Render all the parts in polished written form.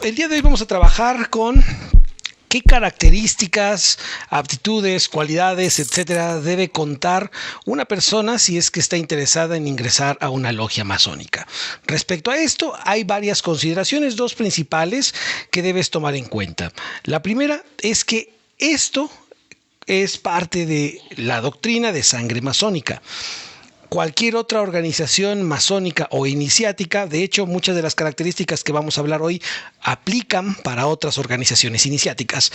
el día de hoy vamos a trabajar con qué características, aptitudes, cualidades, etcétera, debe contar una persona si es que está interesada en ingresar a una logia masónica. Respecto a esto, hay varias consideraciones, dos principales que debes tomar en cuenta. La primera es que esto es parte de la doctrina de sangre masónica. Cualquier otra organización masónica o iniciática, de hecho, muchas de las características que vamos a hablar hoy aplican para otras organizaciones iniciáticas,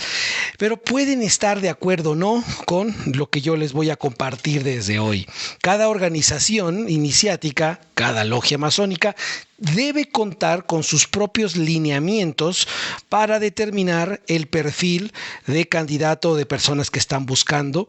pero pueden estar de acuerdo o no con lo que yo les voy a compartir desde hoy. Cada organización iniciática, cada logia masónica, debe contar con sus propios lineamientos para determinar el perfil de candidato o de personas que están buscando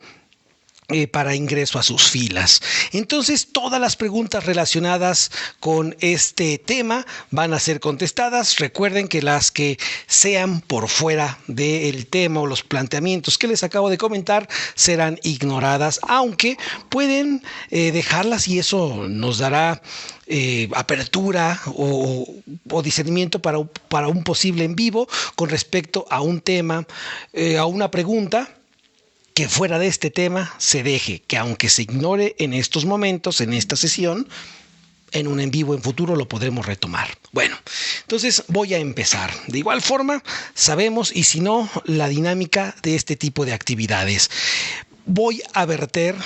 para ingreso a sus filas. Entonces, todas las preguntas relacionadas con este tema van a ser contestadas. Recuerden que las que sean por fuera del tema o los planteamientos que les acabo de comentar serán ignoradas, aunque pueden dejarlas y eso nos dará apertura o discernimiento para un posible en vivo con respecto a un tema, a una pregunta que fuera de este tema se deje, que aunque se ignore en estos momentos, en esta sesión, en un en vivo en futuro lo podremos retomar. Bueno, entonces voy a empezar. De igual forma, sabemos, y si no, la dinámica de este tipo de actividades. Voy a verter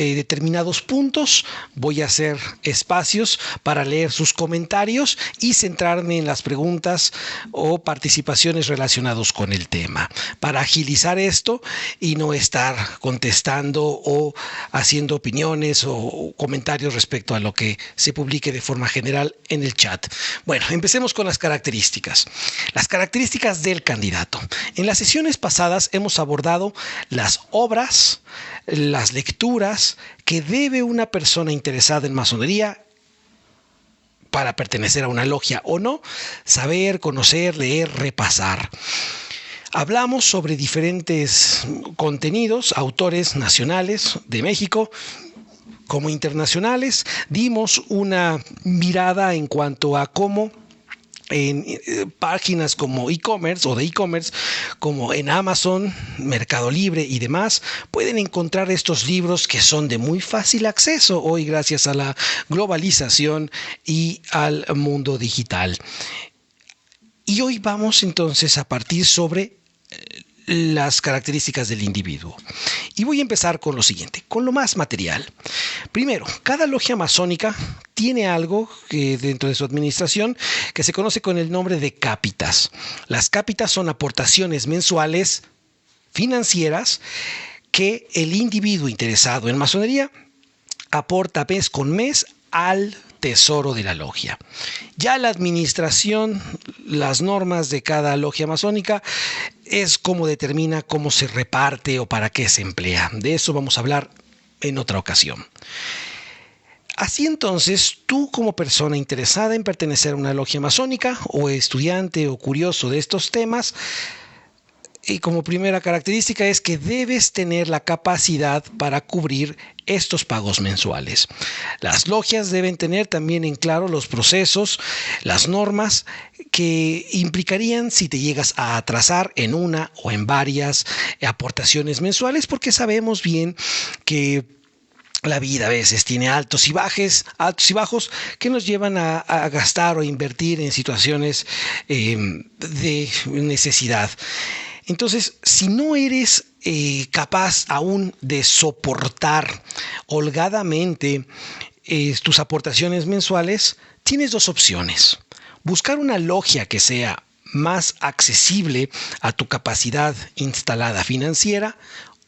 determinados puntos, voy a hacer espacios para leer sus comentarios y centrarme en las preguntas o participaciones relacionadas con el tema, para agilizar esto y no estar contestando o haciendo opiniones o comentarios respecto a lo que se publique de forma general en el chat. Bueno, empecemos con las características. Las características del candidato. En las sesiones pasadas hemos abordado las obras, las lecturas que debe una persona interesada en masonería para pertenecer a una logia o no, saber, conocer, leer, repasar. Hablamos sobre diferentes contenidos, autores nacionales de México como internacionales. Dimos una mirada en cuanto a cómo en páginas como e-commerce o de e-commerce, como en Amazon, Mercado Libre y demás, pueden encontrar estos libros que son de muy fácil acceso hoy gracias a la globalización y al mundo digital. Y hoy vamos entonces a partir sobre las características del individuo. Y voy a empezar con lo siguiente, con lo más material. Primero, cada logia masónica tiene algo que dentro de su administración que se conoce con el nombre de cápitas. Las cápitas son aportaciones mensuales financieras que el individuo interesado en masonería aporta mes con mes al tesoro de la logia. Ya la administración, las normas de cada logia masónica es cómo determina cómo se reparte o para qué se emplea. De eso vamos a hablar en otra ocasión. Así entonces, tú como persona interesada en pertenecer a una logia masónica o estudiante o curioso de estos temas, y como primera característica es que debes tener la capacidad para cubrir estos pagos mensuales. Las logias deben tener también en claro los procesos, las normas que implicarían si te llegas a atrasar en una o en varias aportaciones mensuales, porque sabemos bien que la vida a veces tiene altos y bajos que nos llevan a gastar o invertir en situaciones de necesidad. Entonces, si no eres capaz aún de soportar holgadamente tus aportaciones mensuales, tienes dos opciones. Buscar una logia que sea más accesible a tu capacidad instalada financiera,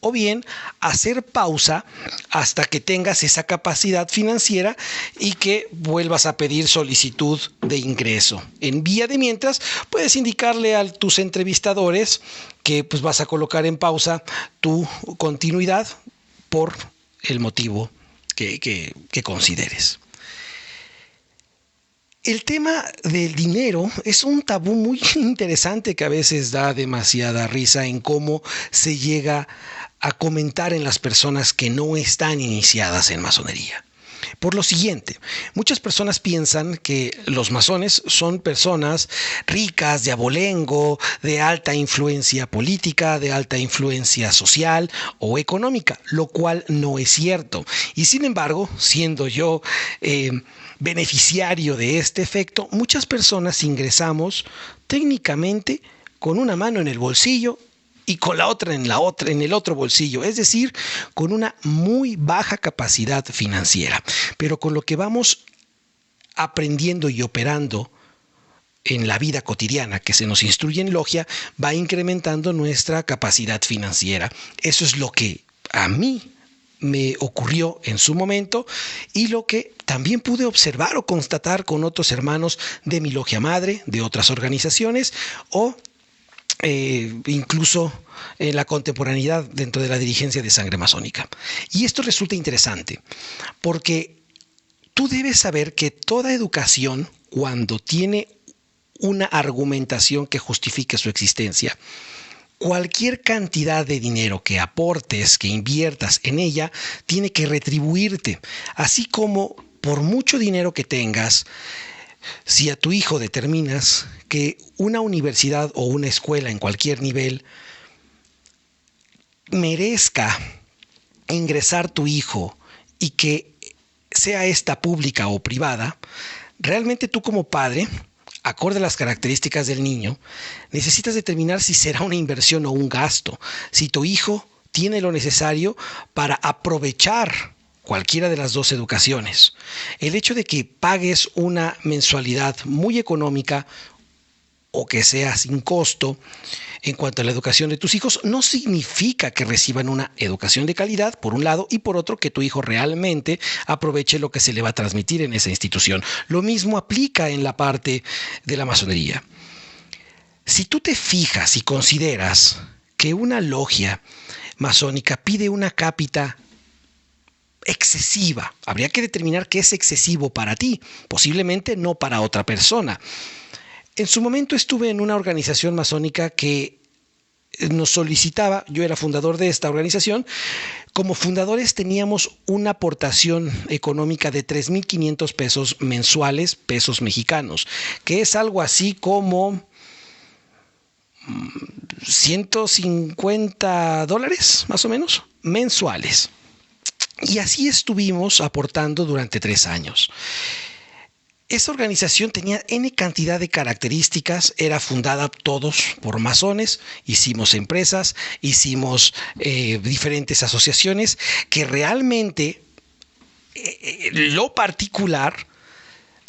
o bien hacer pausa hasta que tengas esa capacidad financiera y que vuelvas a pedir solicitud de ingreso. En vía de mientras, puedes indicarle a tus entrevistadores que pues vas a colocar en pausa tu continuidad por el motivo que consideres. El tema del dinero es un tabú muy interesante que a veces da demasiada risa en cómo se llega a comentar en las personas que no están iniciadas en masonería. Por lo siguiente, muchas personas piensan que los masones son personas ricas, de abolengo, de alta influencia política, de alta influencia social o económica, lo cual no es cierto. Y sin embargo, siendo yo beneficiario de este efecto, muchas personas ingresamos técnicamente con una mano en el bolsillo y con la otra en el otro bolsillo, es decir, con una muy baja capacidad financiera. Pero con lo que vamos aprendiendo y operando en la vida cotidiana que se nos instruye en logia, va incrementando nuestra capacidad financiera. Eso es lo que a mí me ocurrió en su momento y lo que también pude observar o constatar con otros hermanos de mi logia madre, de otras organizaciones o incluso en la contemporaneidad dentro de la dirigencia de sangre masónica. Y esto resulta interesante porque tú debes saber que toda educación, cuando tiene una argumentación que justifique su existencia, cualquier cantidad de dinero que aportes, que inviertas en ella, tiene que retribuirte. Así como por mucho dinero que tengas, si a tu hijo determinas que una universidad o una escuela en cualquier nivel merezca ingresar tu hijo y que sea esta pública o privada, realmente tú como padre, acorde a las características del niño, necesitas determinar si será una inversión o un gasto, si tu hijo tiene lo necesario para aprovechar cualquiera de las dos educaciones. El hecho de que pagues una mensualidad muy económica o que sea sin costo en cuanto a la educación de tus hijos no significa que reciban una educación de calidad, por un lado, y por otro, que tu hijo realmente aproveche lo que se le va a transmitir en esa institución. Lo mismo aplica en la parte de la masonería. Si tú te fijas y consideras que una logia masónica pide una cápita excesiva, habría que determinar qué es excesivo para ti, posiblemente no para otra persona. En su momento estuve en una organización masónica que nos solicitaba, yo era fundador de esta organización, como fundadores teníamos una aportación económica de 3,500 pesos mensuales, pesos mexicanos, que es algo así como $150 más o menos mensuales. Y así estuvimos aportando durante 3 años. Esta organización tenía N cantidad de características, era fundada todos por masones, hicimos empresas, hicimos diferentes asociaciones que realmente, lo particular,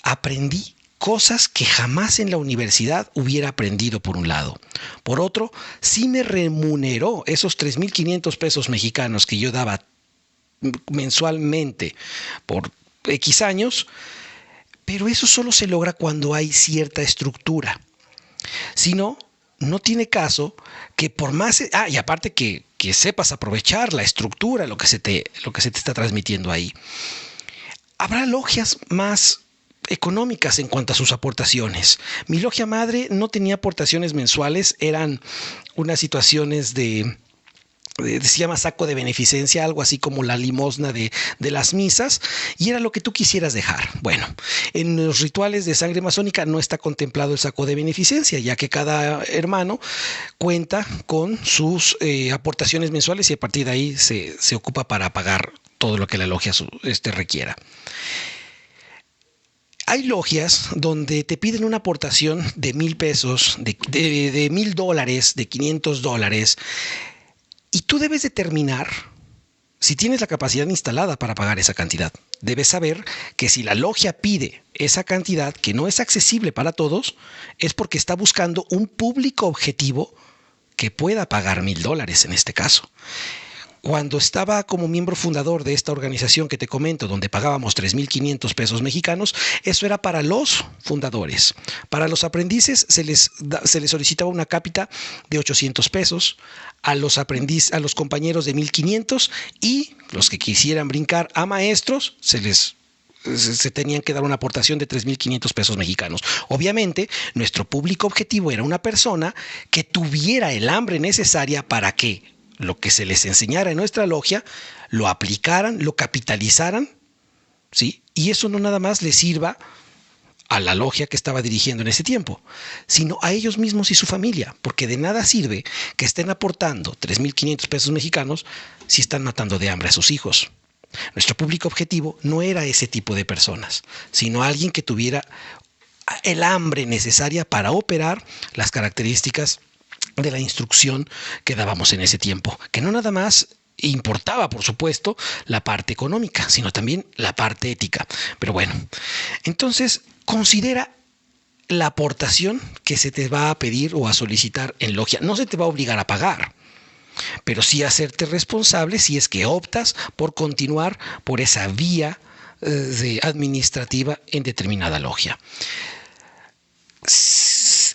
aprendí cosas que jamás en la universidad hubiera aprendido por un lado. Por otro, sí me remuneró esos 3,500 pesos mexicanos que yo daba mensualmente por X años. Pero eso solo se logra cuando hay cierta estructura. Si no, no tiene caso que por más... y aparte que sepas aprovechar la estructura, lo que se te está transmitiendo ahí. Habrá logias más económicas en cuanto a sus aportaciones. Mi logia madre no tenía aportaciones mensuales, eran unas situaciones se llama saco de beneficencia, algo así como la limosna de las misas, y era lo que tú quisieras dejar. Bueno, en los rituales de sangre masónica no está contemplado el saco de beneficencia, ya que cada hermano cuenta con sus aportaciones mensuales y a partir de ahí se ocupa para pagar todo lo que la logia requiera. Hay logias donde te piden una aportación de 1,000 pesos, de $1,000, de $500, y tú debes determinar si tienes la capacidad instalada para pagar esa cantidad. Debes saber que si la logia pide esa cantidad que no es accesible para todos, es porque está buscando un público objetivo que pueda pagar $1,000 en este caso. Cuando estaba como miembro fundador de esta organización que te comento, donde pagábamos 3,500 pesos mexicanos, eso era para los fundadores. Para los aprendices se les solicitaba una cápita de 800 pesos, a los compañeros de 1,500 y los que quisieran brincar a maestros se tenían que dar una aportación de 3,500 pesos mexicanos. Obviamente, nuestro público objetivo era una persona que tuviera el hambre necesaria para que lo que se les enseñara en nuestra logia, lo aplicaran, lo capitalizaran, ¿sí? Y eso no nada más les sirva a la logia que estaba dirigiendo en ese tiempo, sino a ellos mismos y su familia, porque de nada sirve que estén aportando 3,500 pesos mexicanos si están matando de hambre a sus hijos. Nuestro público objetivo no era ese tipo de personas, sino alguien que tuviera el hambre necesaria para operar las características de la instrucción que dábamos en ese tiempo, que no nada más importaba, por supuesto, la parte económica, sino también la parte ética. Pero bueno, entonces considera la aportación que se te va a pedir o a solicitar en logia. No se te va a obligar a pagar, pero sí a hacerte responsable si es que optas por continuar por esa vía administrativa en determinada logia.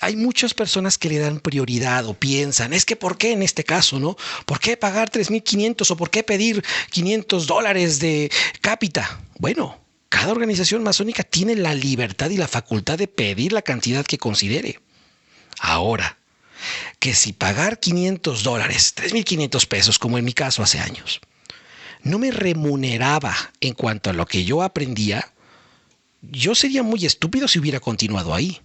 Hay muchas personas que le dan prioridad o piensan, es que ¿por qué en este caso, no? ¿Por qué pagar 3,500 o por qué pedir $500 de cápita? Bueno, cada organización masónica tiene la libertad y la facultad de pedir la cantidad que considere. Ahora, que si pagar $500, 3,500 pesos, como en mi caso hace años, no me remuneraba en cuanto a lo que yo aprendía, yo sería muy estúpido si hubiera continuado ahí.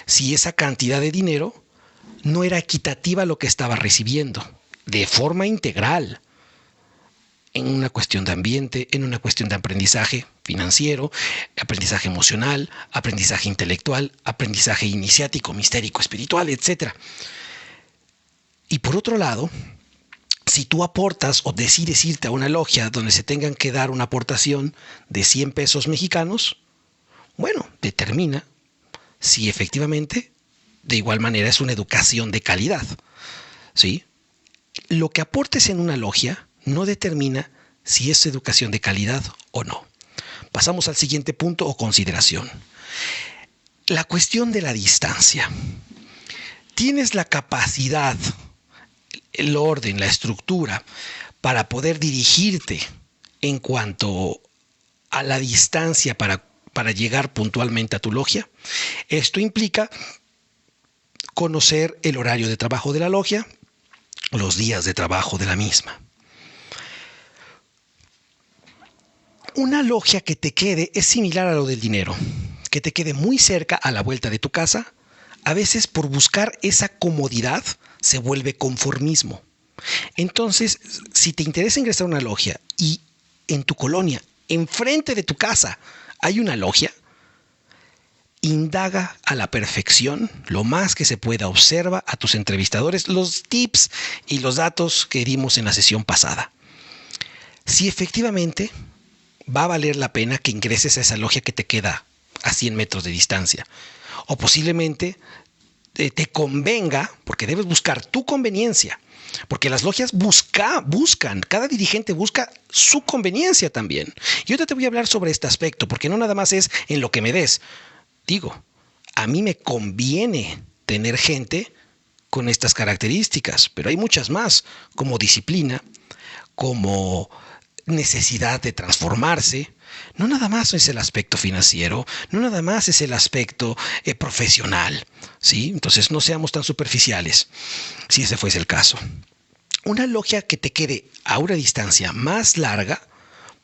Si esa cantidad de dinero no era equitativa a lo que estaba recibiendo, de forma integral, en una cuestión de ambiente, en una cuestión de aprendizaje financiero, aprendizaje emocional, aprendizaje intelectual, aprendizaje iniciático, mistérico, espiritual, etc. Y por otro lado, si tú aportas o decides irte a una logia donde se tengan que dar una aportación de 100 pesos mexicanos, bueno, determina si efectivamente de igual manera es una educación de calidad, ¿sí? Lo que aportes en una logia no determina si es educación de calidad o no. Pasamos al siguiente punto o consideración. La cuestión de la distancia. ¿Tienes la capacidad, el orden, la estructura para poder dirigirte en cuanto a la distancia para llegar puntualmente a tu logia? Esto implica conocer el horario de trabajo de la logia, los días de trabajo de la misma. Una logia que te quede es similar a lo del dinero, que te quede muy cerca a la vuelta de tu casa. A veces por buscar esa comodidad se vuelve conformismo. Entonces, si te interesa ingresar a una logia y en tu colonia, enfrente de tu casa, hay una logia, indaga a la perfección, lo más que se pueda, observa a tus entrevistadores los tips y los datos que dimos en la sesión pasada. Si efectivamente va a valer la pena que ingreses a esa logia que te queda a 100 metros de distancia, o posiblemente te convenga, porque debes buscar tu conveniencia, porque las logias buscan, cada dirigente busca su conveniencia también. Y ahorita te voy a hablar sobre este aspecto, porque no nada más es en lo que me des. Digo, a mí me conviene tener gente con estas características, pero hay muchas más, como disciplina, como necesidad de transformarse. No nada más es el aspecto financiero, no nada más es el aspecto profesional, ¿sí? Entonces no seamos tan superficiales, si ese fuese el caso. Una logia que te quede a una distancia más larga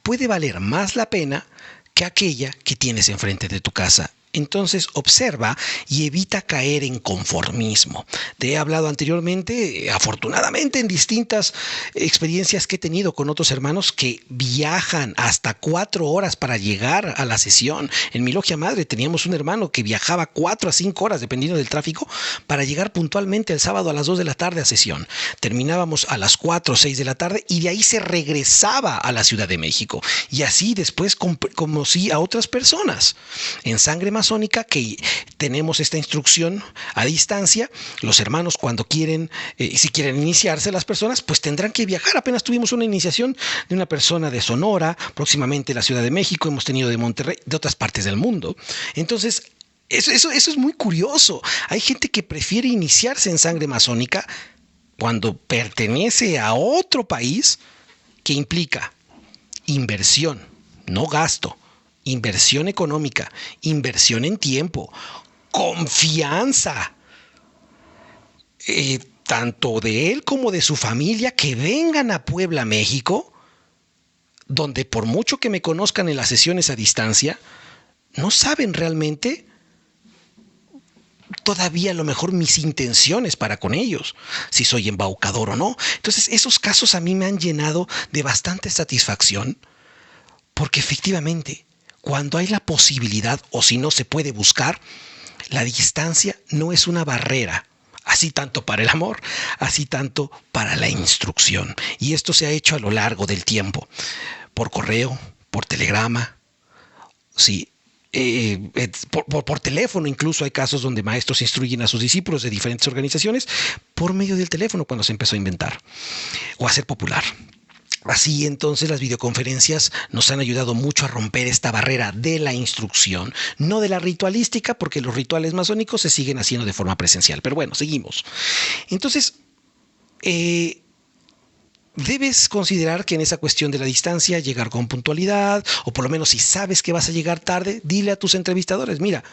puede valer más la pena que aquella que tienes enfrente de tu casa. Entonces observa y evita caer en conformismo. Te he hablado anteriormente, afortunadamente, en distintas experiencias que he tenido con otros hermanos que viajan hasta 4 horas para llegar a la sesión. En mi logia madre teníamos un hermano que viajaba 4 a 5 horas, dependiendo del tráfico, para llegar puntualmente el sábado a las 2 de la tarde a sesión. Terminábamos a las 4 o 6 de la tarde y de ahí se regresaba a la Ciudad de México. Y así después conocí a otras personas. En Sangre Masónica, que tenemos esta instrucción a distancia, los hermanos cuando quieren, si quieren iniciarse las personas, pues tendrán que viajar. Apenas tuvimos una iniciación de una persona de Sonora, próximamente la Ciudad de México, hemos tenido de Monterrey, de otras partes del mundo. Entonces, eso es muy curioso. Hay gente que prefiere iniciarse en Sangre Masónica cuando pertenece a otro país, que implica inversión, no gasto. Inversión económica, inversión en tiempo, confianza, tanto de él como de su familia, que vengan a Puebla, México, donde por mucho que me conozcan en las sesiones a distancia, no saben realmente todavía a lo mejor mis intenciones para con ellos, si soy embaucador o no. Entonces esos casos a mí me han llenado de bastante satisfacción, porque efectivamente cuando hay la posibilidad, o si no se puede buscar, la distancia no es una barrera, así tanto para el amor, así tanto para la instrucción. Y esto se ha hecho a lo largo del tiempo, por correo, por telegrama, sí, por teléfono. Incluso hay casos donde maestros instruyen a sus discípulos de diferentes organizaciones por medio del teléfono, cuando se empezó a inventar o a ser popular. Así entonces las videoconferencias nos han ayudado mucho a romper esta barrera de la instrucción, no de la ritualística, porque los rituales masónicos se siguen haciendo de forma presencial. Pero bueno, seguimos. Entonces, debes considerar que en esa cuestión de la distancia, llegar con puntualidad, o por lo menos si sabes que vas a llegar tarde, dile a tus entrevistadores: mira,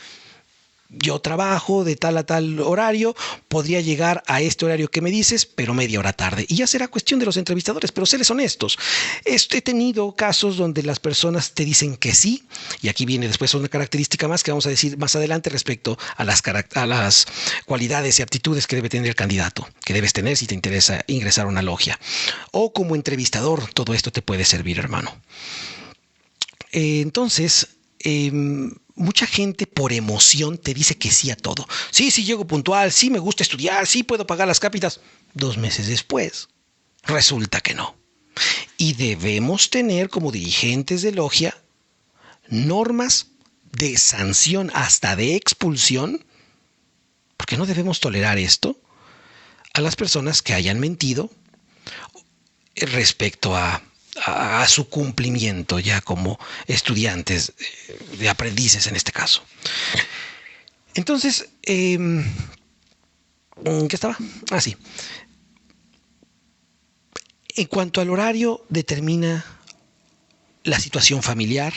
yo trabajo de tal a tal horario, podría llegar a este horario que me dices, pero media hora tarde. Y ya será cuestión de los entrevistadores, pero séles honestos. He tenido casos donde las personas te dicen que sí, y aquí viene después una característica más que vamos a decir más adelante respecto a las cualidades y aptitudes que debe tener el candidato, que debes tener si te interesa ingresar a una logia. O como entrevistador, todo esto te puede servir, hermano. Entonces, mucha gente por emoción te dice que sí a todo. Sí, sí llego puntual, sí me gusta estudiar, sí puedo pagar las cápitas. 2 meses después, resulta que no. Y debemos tener como dirigentes de logia normas de sanción, hasta de expulsión, porque no debemos tolerar esto a las personas que hayan mentido respecto a su cumplimiento ya como estudiantes, de aprendices en este caso. Entonces, ¿qué estaba? Sí. En cuanto al horario, determina la situación familiar,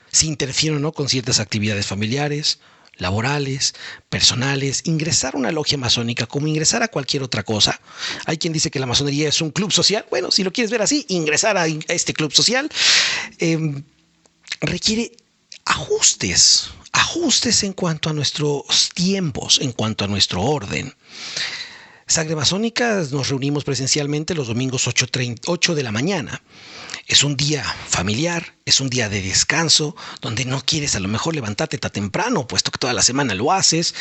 si interfiere o no con ciertas actividades familiares, laborales, personales. Ingresar a una logia masónica, como ingresar a cualquier otra cosa. Hay quien dice que la masonería es un club social. Bueno, si lo quieres ver así, ingresar a este club social requiere ajustes en cuanto a nuestros tiempos, en cuanto a nuestro orden. Sangre Masónica nos reunimos presencialmente los domingos 8 de la mañana. Es un día familiar, es un día de descanso, donde no quieres a lo mejor levantarte tan temprano, puesto que toda la semana lo haces.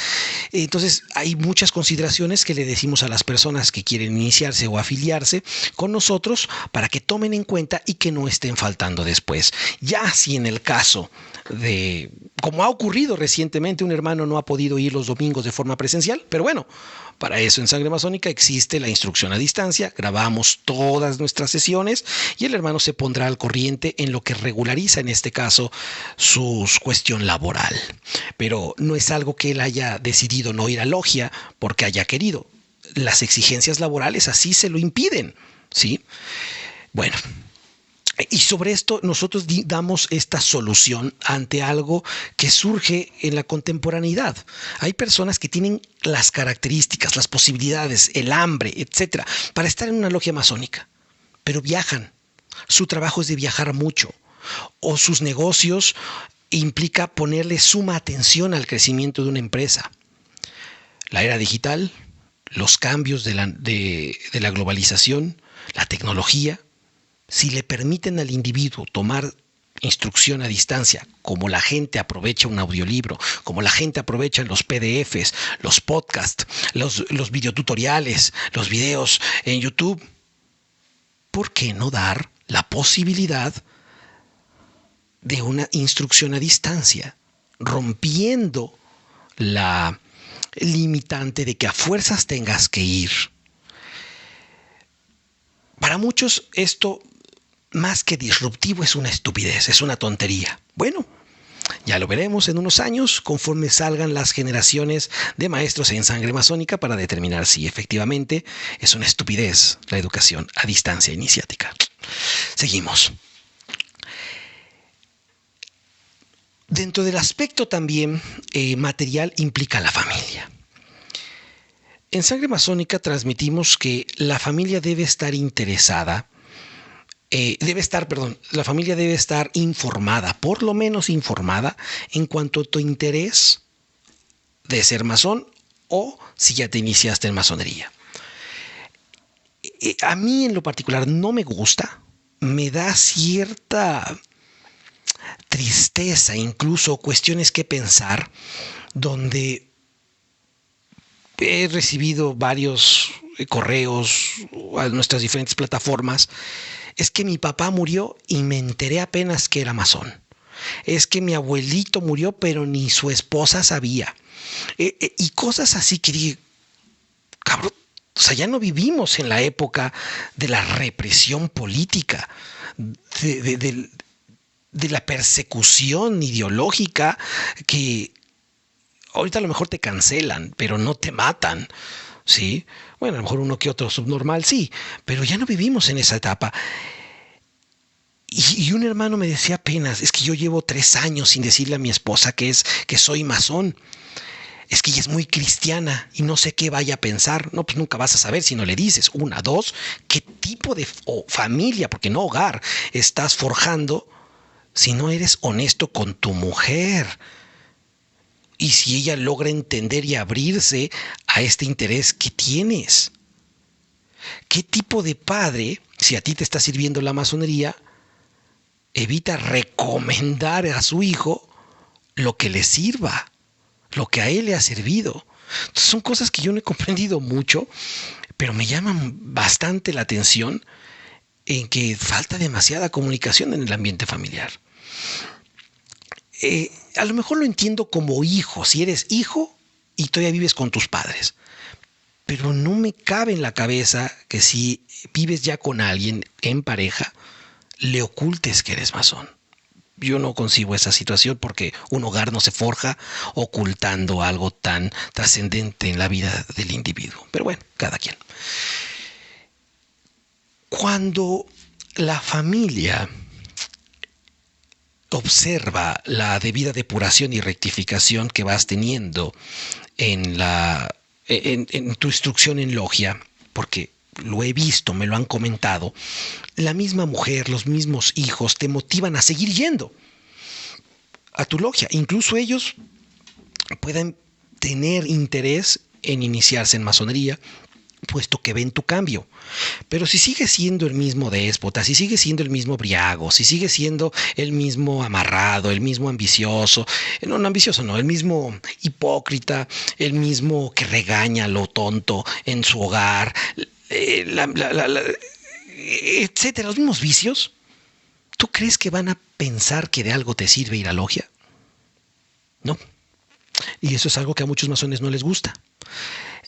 Entonces hay muchas consideraciones que le decimos a las personas que quieren iniciarse o afiliarse con nosotros para que tomen en cuenta y que no estén faltando después. Ya si en el caso de, como ha ocurrido recientemente, un hermano no ha podido ir los domingos de forma presencial, pero bueno, para eso en Sangre Masónica existe la instrucción a distancia, grabamos todas nuestras sesiones y el hermano se pondrá al corriente en lo que regulariza en este caso su cuestión laboral. Pero no es algo que él haya decidido no ir a logia porque haya querido. Las exigencias laborales así se lo impiden, ¿sí? Bueno. Y sobre esto nosotros damos esta solución ante algo que surge en la contemporaneidad. Hay personas que tienen las características, las posibilidades, el hambre, etcétera, para estar en una logia masónica, pero viajan. Su trabajo es de viajar mucho, o sus negocios implica ponerle suma atención al crecimiento de una empresa. La era digital, los cambios de la globalización, la tecnología, si le permiten al individuo tomar instrucción a distancia, como la gente aprovecha un audiolibro, como la gente aprovecha los PDFs, los podcasts, los videotutoriales, los videos en YouTube, ¿por qué no dar la posibilidad de una instrucción a distancia, rompiendo la limitante de que a fuerzas tengas que ir? Para muchos esto, más que disruptivo, es una estupidez, es una tontería. Bueno, ya lo veremos en unos años conforme salgan las generaciones de maestros en Sangre Masónica para determinar si efectivamente es una estupidez la educación a distancia iniciática. Seguimos. Dentro del aspecto también material implica la familia. En Sangre Masónica transmitimos que la familia debe estar interesada la familia debe estar informada, por lo menos informada, en cuanto a tu interés de ser masón o si ya te iniciaste en masonería. A mí en lo particular no me gusta, me da cierta tristeza, incluso cuestiones que pensar, donde he recibido varios correos a nuestras diferentes plataformas. Es que mi papá murió y me enteré apenas que era masón. Es que mi abuelito murió, pero ni su esposa sabía. Y cosas así que dije, cabrón, o sea, ya no vivimos en la época de la represión política, de la persecución ideológica, que ahorita a lo mejor te cancelan, pero no te matan, ¿sí? Bueno, a lo mejor uno que otro subnormal, sí, pero ya no vivimos en esa etapa. Y un hermano me decía apenas, es que yo llevo 3 años sin decirle a mi esposa que soy masón. Es que ella es muy cristiana y no sé qué vaya a pensar. No, pues nunca vas a saber si no le dices. 1, 2, qué tipo de familia, porque no hogar, estás forjando si no eres honesto con tu mujer. Y si ella logra entender y abrirse a este interés que tienes. ¿Qué tipo de padre, si a ti te está sirviendo la masonería, evita recomendar a su hijo lo que le sirva, lo que a él le ha servido? Entonces, son cosas que yo no he comprendido mucho, pero me llaman bastante la atención en que falta demasiada comunicación en el ambiente familiar. A lo mejor lo entiendo como hijo, si eres hijo y todavía vives con tus padres, pero no me cabe en la cabeza que si vives ya con alguien en pareja, le ocultes que eres masón. Yo no concibo esa situación porque un hogar no se forja ocultando algo tan trascendente en la vida del individuo. Pero bueno, cada quien. Cuando la familia observa la debida depuración y rectificación que vas teniendo en tu instrucción en logia, porque lo he visto, me lo han comentado, la misma mujer, los mismos hijos te motivan a seguir yendo a tu logia. Incluso ellos pueden tener interés en iniciarse en masonería, puesto que ven tu cambio. Pero si sigues siendo el mismo déspota, si sigues siendo el mismo briago, si sigues siendo el mismo amarrado, el mismo ambicioso, el mismo hipócrita, el mismo que regaña a lo tonto en su hogar, etcétera, los mismos vicios, ¿tú crees que van a pensar que de algo te sirve ir a logia? No. Y eso es algo que a muchos masones no les gusta.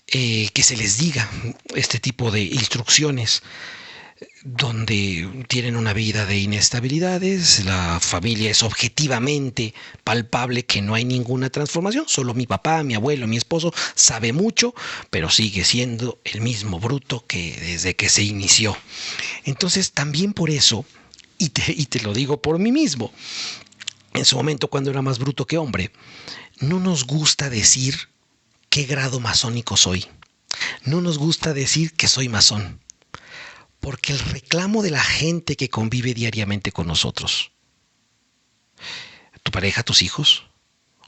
Que se les diga este tipo de instrucciones donde tienen una vida de inestabilidades, la familia es objetivamente palpable que no hay ninguna transformación, solo mi papá, mi abuelo, mi esposo sabe mucho, pero sigue siendo el mismo bruto que desde que se inició. Entonces también por eso, y te lo digo por mí mismo, en su momento cuando era más bruto que hombre, no nos gusta decir qué grado masónico soy. No nos gusta decir que soy masón, porque el reclamo de la gente que convive diariamente con nosotros, tu pareja, tus hijos,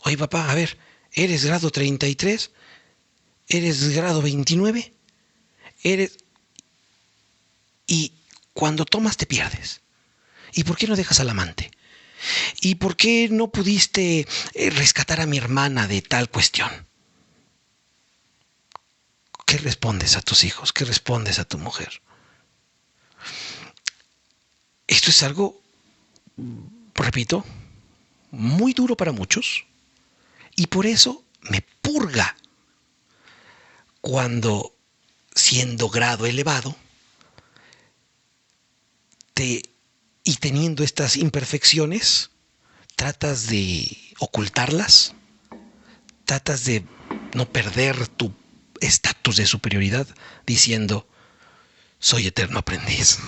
oye papá, a ver, ¿eres grado 33? ¿Eres grado 29? Y cuando tomas te pierdes. ¿Y por qué no dejas al amante? ¿Y por qué no pudiste rescatar a mi hermana de tal cuestión? ¿Qué respondes a tus hijos? ¿Qué respondes a tu mujer? Esto es algo, repito, muy duro para muchos y por eso me purga cuando, siendo grado elevado y teniendo estas imperfecciones, tratas de ocultarlas, tratas de no perder tu estatus de superioridad diciendo soy eterno aprendiz.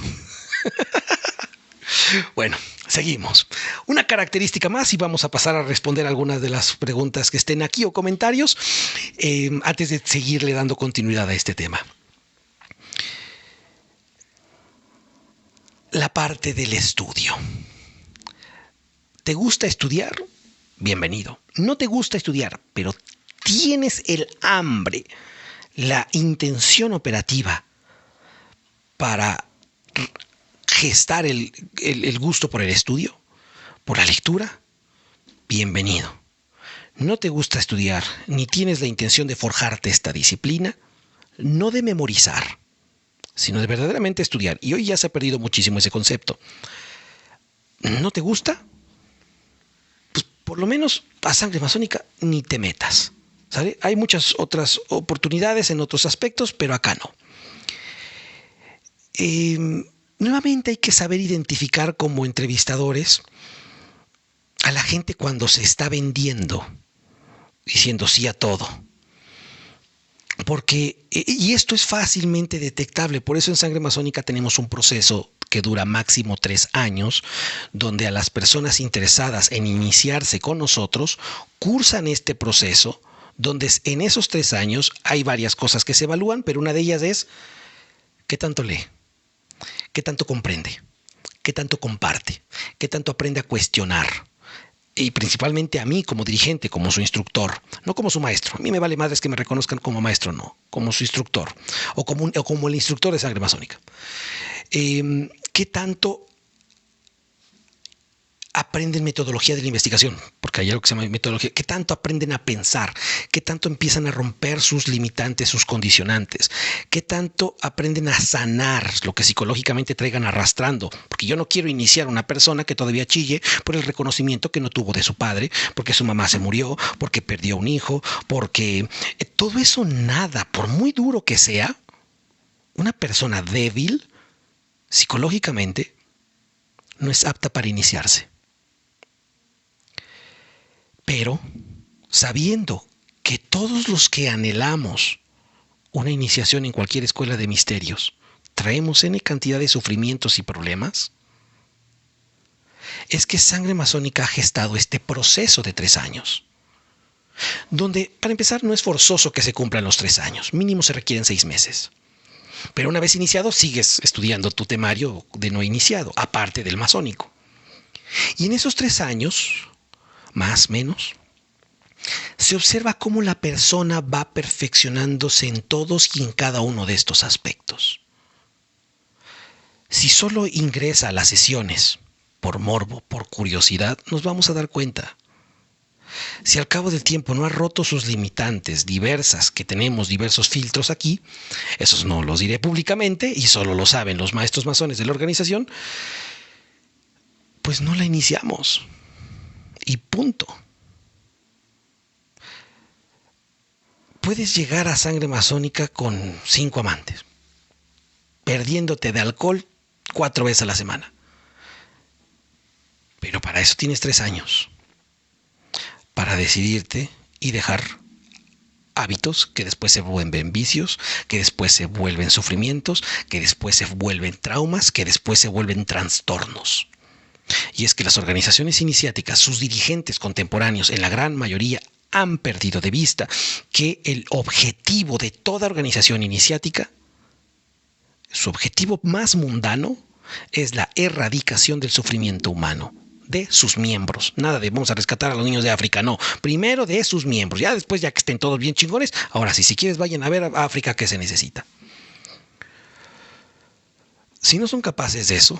Bueno, seguimos. Una característica más y vamos a pasar a responder algunas de las preguntas que estén aquí o comentarios antes de seguirle dando continuidad a este tema. la parte del estudio. ¿Te gusta estudiar? Bienvenido. ¿No te gusta estudiar, pero tienes el hambre, la intención operativa para gestar el gusto por el estudio, por la lectura? Bienvenido. ¿No te gusta estudiar ni tienes la intención de forjarte esta disciplina? No de memorizar, sino de verdaderamente estudiar. Y hoy ya se ha perdido muchísimo ese concepto. ¿No te gusta? Pues por lo menos a sangre masónica ni te metas, ¿sale? Hay muchas otras oportunidades en otros aspectos, pero acá no. Nuevamente hay que saber identificar como entrevistadores a la gente cuando se está vendiendo, diciendo sí a todo. Porque, y esto es fácilmente detectable, por eso en Sangre Masónica tenemos un proceso que dura máximo 3 años, donde a las personas interesadas en iniciarse con nosotros cursan este proceso, donde en esos 3 años hay varias cosas que se evalúan, pero una de ellas es ¿qué tanto lee? ¿Qué tanto comprende? ¿Qué tanto comparte? ¿Qué tanto aprende a cuestionar? Y principalmente a mí como dirigente, como su instructor, no como su maestro. A mí me vale madres que me reconozcan como maestro, no, como su instructor o como el instructor de Sangre Masónica. ¿Qué tanto aprenden metodología de la investigación? Porque hay algo que se llama metodología. ¿Qué tanto aprenden a pensar? ¿Qué tanto empiezan a romper sus limitantes, sus condicionantes? ¿Qué tanto aprenden a sanar lo que psicológicamente traigan arrastrando? Porque yo no quiero iniciar a una persona que todavía chille por el reconocimiento que no tuvo de su padre, porque su mamá se murió, porque perdió un hijo, porque todo eso nada, por muy duro que sea, una persona débil psicológicamente no es apta para iniciarse. Pero sabiendo que todos los que anhelamos una iniciación en cualquier escuela de misterios traemos N cantidad de sufrimientos y problemas, es que Sangre Masónica ha gestado este proceso de 3 años, donde, para empezar, no es forzoso que se cumplan los 3 años, mínimo se requieren 6 meses. Pero una vez iniciado, sigues estudiando tu temario de no iniciado, aparte del masónico. Y en esos 3 años, más o menos, se observa cómo la persona va perfeccionándose en todos y en cada uno de estos aspectos. Si solo ingresa a las sesiones por morbo, por curiosidad, nos vamos a dar cuenta. Si al cabo del tiempo no ha roto sus limitantes diversas, que tenemos diversos filtros aquí, esos no los diré públicamente y solo lo saben los maestros masones de la organización, pues no la iniciamos. Y punto. Puedes llegar a Sangre Masónica con 5 amantes, perdiéndote de alcohol 4 veces a la semana. Pero para eso tienes 3 años. Para decidirte y dejar hábitos que después se vuelven vicios, que después se vuelven sufrimientos, que después se vuelven traumas, que después se vuelven trastornos. Y es que las organizaciones iniciáticas, sus dirigentes contemporáneos, en la gran mayoría, han perdido de vista que el objetivo de toda organización iniciática, su objetivo más mundano, es la erradicación del sufrimiento humano de sus miembros. Nada de vamos a rescatar a los niños de África, no. Primero de sus miembros. Ya después, ya que estén todos bien chingones, ahora sí, si quieres vayan a ver a África qué se necesita. Si no son capaces de eso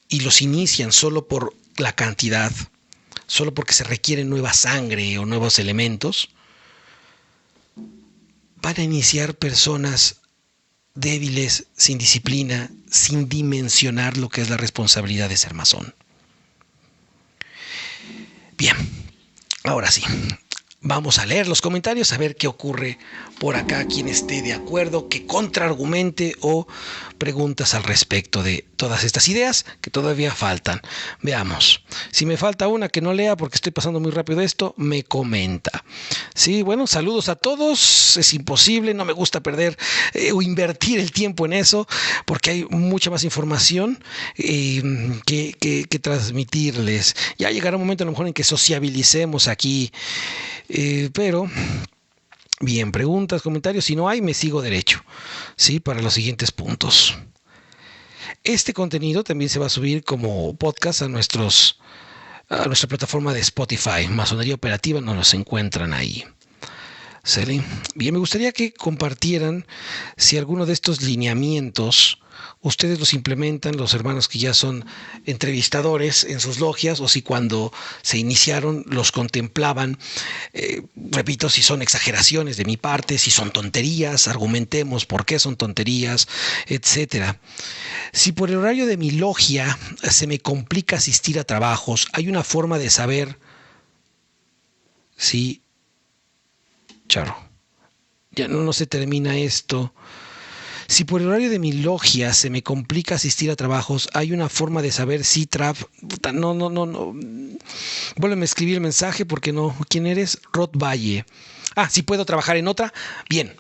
y los inician solo por la cantidad, solo porque se requiere nueva sangre o nuevos elementos, van a iniciar personas débiles, sin disciplina, sin dimensionar lo que es la responsabilidad de ser masón. Bien, ahora sí, vamos a leer los comentarios, a ver qué ocurre por acá, quien esté de acuerdo, que contraargumente o preguntas al respecto de todas estas ideas que todavía faltan. Veamos. Si me falta una que no lea porque estoy pasando muy rápido esto, me comenta. Sí, bueno, saludos a todos. Es imposible, no me gusta perder o invertir el tiempo en eso porque hay mucha más información que transmitirles. Ya llegará un momento a lo mejor en que sociabilicemos aquí, pero... Bien, preguntas, comentarios. Si no hay, me sigo derecho, ¿sí? Para los siguientes puntos. Este contenido también se va a subir como podcast a nuestra plataforma de Spotify. Masonería Operativa, nos los encuentran ahí. ¿Sale? Bien, me gustaría que compartieran si alguno de estos lineamientos ustedes los implementan, los hermanos que ya son entrevistadores en sus logias, o si cuando se iniciaron los contemplaban. Repito, si son exageraciones de mi parte, si son tonterías, argumentemos por qué son tonterías, etcétera. Si por el horario de mi logia se me complica asistir a trabajos, hay una forma de saber si... Charo, ya no se termina esto. Si por el horario de mi logia se me complica asistir a trabajos, hay una forma de saber si No. Vuélveme a escribir el mensaje porque no. ¿Quién eres? Rod Valle. Si puedo trabajar en otra. Bien,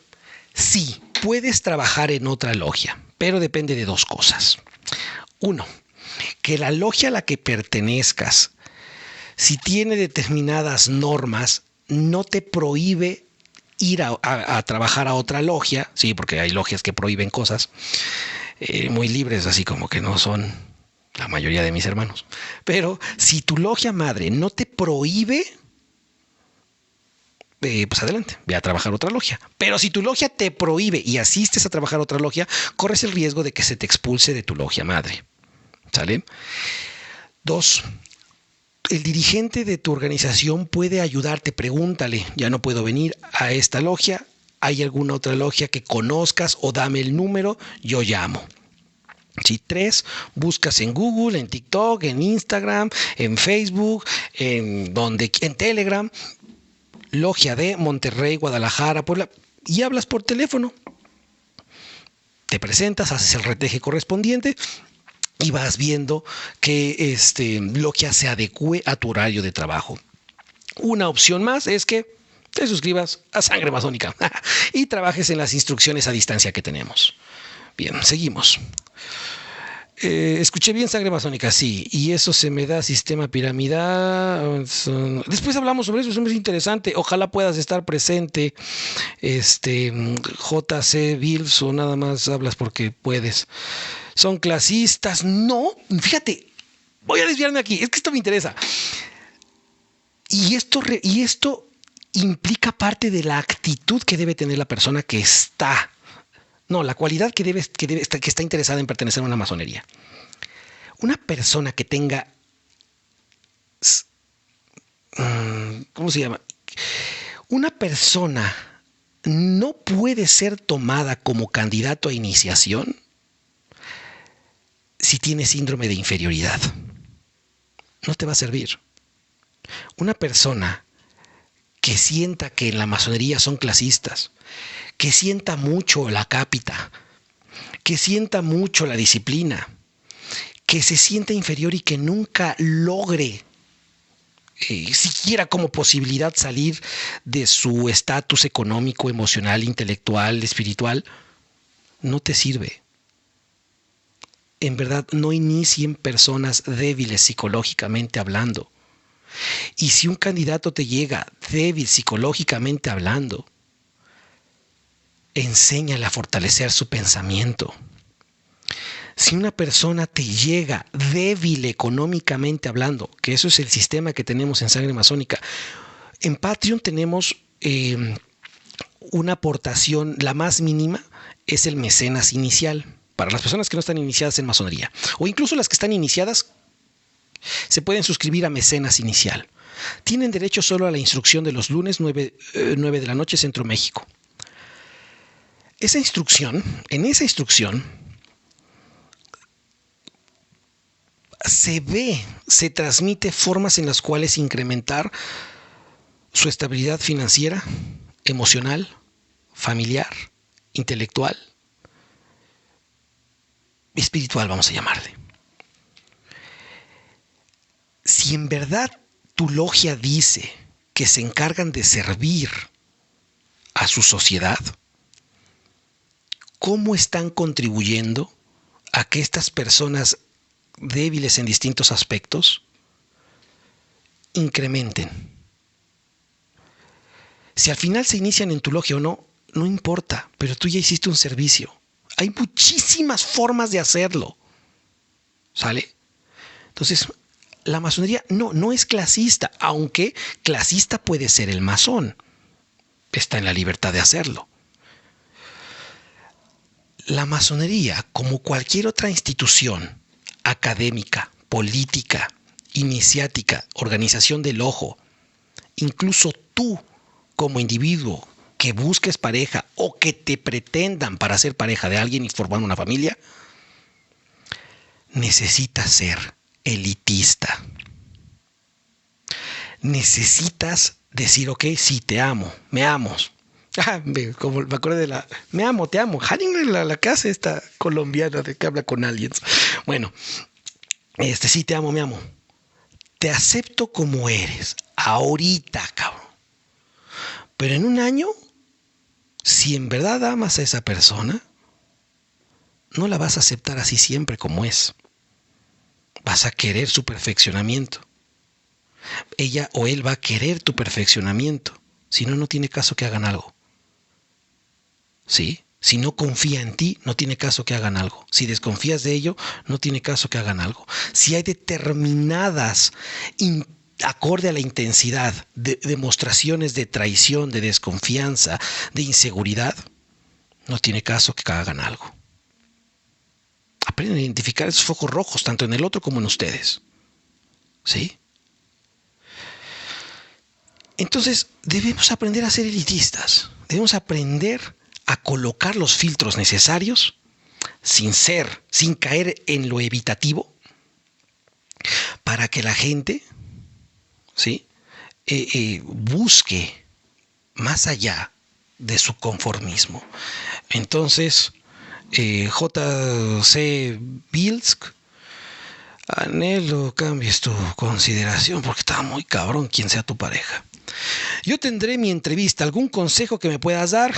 sí, puedes trabajar en otra logia, pero depende de dos cosas. Uno, que la logia a la que pertenezcas, si tiene determinadas normas, no te prohíbe ir a trabajar a otra logia, sí, porque hay logias que prohíben cosas muy libres, así como que no son la mayoría de mis hermanos. Pero si tu logia madre no te prohíbe, pues adelante, ve a trabajar a otra logia. Pero si tu logia te prohíbe y asistes a trabajar a otra logia, corres el riesgo de que se te expulse de tu logia madre. ¿Sale? 2. El dirigente de tu organización puede ayudarte. Pregúntale, ya no puedo venir a esta logia, ¿hay alguna otra logia que conozcas o dame el número? Yo llamo. Sí. 3, buscas en Google, en TikTok, en Instagram, en Facebook, en Telegram, logia de Monterrey, Guadalajara, Puebla, y hablas por teléfono. Te presentas, haces el reteje correspondiente y vas viendo que logia se adecue a tu horario de trabajo. Una opción más es que te suscribas a Sangre Masónica y trabajes en las instrucciones a distancia que tenemos. Bien, seguimos. Escuché bien Sangre Masónica, sí, y eso se me da sistema piramidal. Después hablamos sobre eso, es muy interesante. Ojalá puedas estar presente. JC Bills, o nada más hablas porque puedes. Son clasistas. No, fíjate, voy a desviarme aquí, es que esto me interesa. Y esto implica parte de la actitud que debe tener la persona que está. No, la cualidad que está interesada en pertenecer a una masonería. Una persona que tenga, ¿cómo se llama? Una persona no puede ser tomada como candidato a iniciación si tiene síndrome de inferioridad. No te va a servir. Una persona que sienta que en la masonería son clasistas, que sienta mucho la cápita, que sienta mucho la disciplina, que se sienta inferior y que nunca logre siquiera como posibilidad salir de su estatus económico, emocional, intelectual, espiritual, no te sirve. En verdad, no inicien personas débiles psicológicamente hablando. Y si un candidato te llega débil psicológicamente hablando, enséñale a fortalecer su pensamiento. Si una persona te llega débil económicamente hablando, que eso es el sistema que tenemos en Sangre Masónica, en Patreon tenemos una aportación, la más mínima es el mecenas inicial, para las personas que no están iniciadas en masonería, o incluso las que están iniciadas, se pueden suscribir a mecenas inicial. Tienen derecho solo a la instrucción de los lunes 9 de la noche, Centro México. En esa instrucción, se transmite formas en las cuales incrementar su estabilidad financiera, emocional, familiar, intelectual, espiritual, vamos a llamarle. Si en verdad tu logia dice que se encargan de servir a su sociedad, ¿cómo están contribuyendo a que estas personas débiles en distintos aspectos incrementen? Si al final se inician en tu logia o no, no importa, pero tú ya hiciste un servicio. Hay muchísimas formas de hacerlo. ¿Sale? Entonces, la masonería no es clasista, aunque clasista puede ser el masón. Está en la libertad de hacerlo. La masonería, como cualquier otra institución académica, política, iniciática, organización del ojo, incluso tú como individuo que busques pareja o que te pretendan para ser pareja de alguien y formar una familia, necesitas ser elitista. Necesitas decir, ok, sí, te amo, me amo. Como me acuerdo de me amo, te amo. La casa esta colombiana de que habla con aliens. Bueno, sí, te amo, me amo. Te acepto como eres, ahorita, cabrón. Pero en un año, si en verdad amas a esa persona, no la vas a aceptar así siempre como es. Vas a querer su perfeccionamiento. Ella o él va a querer tu perfeccionamiento. Si no, no tiene caso que hagan algo. ¿Sí? Si no confía en ti, no tiene caso que hagan algo. Si desconfías de ello, no tiene caso que hagan algo. Si hay determinadas, acorde a la intensidad, de demostraciones de traición, de desconfianza, de inseguridad, no tiene caso que hagan algo. Aprenden a identificar esos focos rojos, tanto en el otro como en ustedes. ¿Sí? Entonces, debemos aprender a ser elitistas. Debemos aprender a colocar los filtros necesarios sin caer en lo evitativo, para que la gente, ¿sí? Busque más allá de su conformismo. Entonces, J.C. Bilsk, anhelo cambies tu consideración porque está muy cabrón quien sea tu pareja. Yo tendré mi entrevista. ¿Algún consejo que me puedas dar?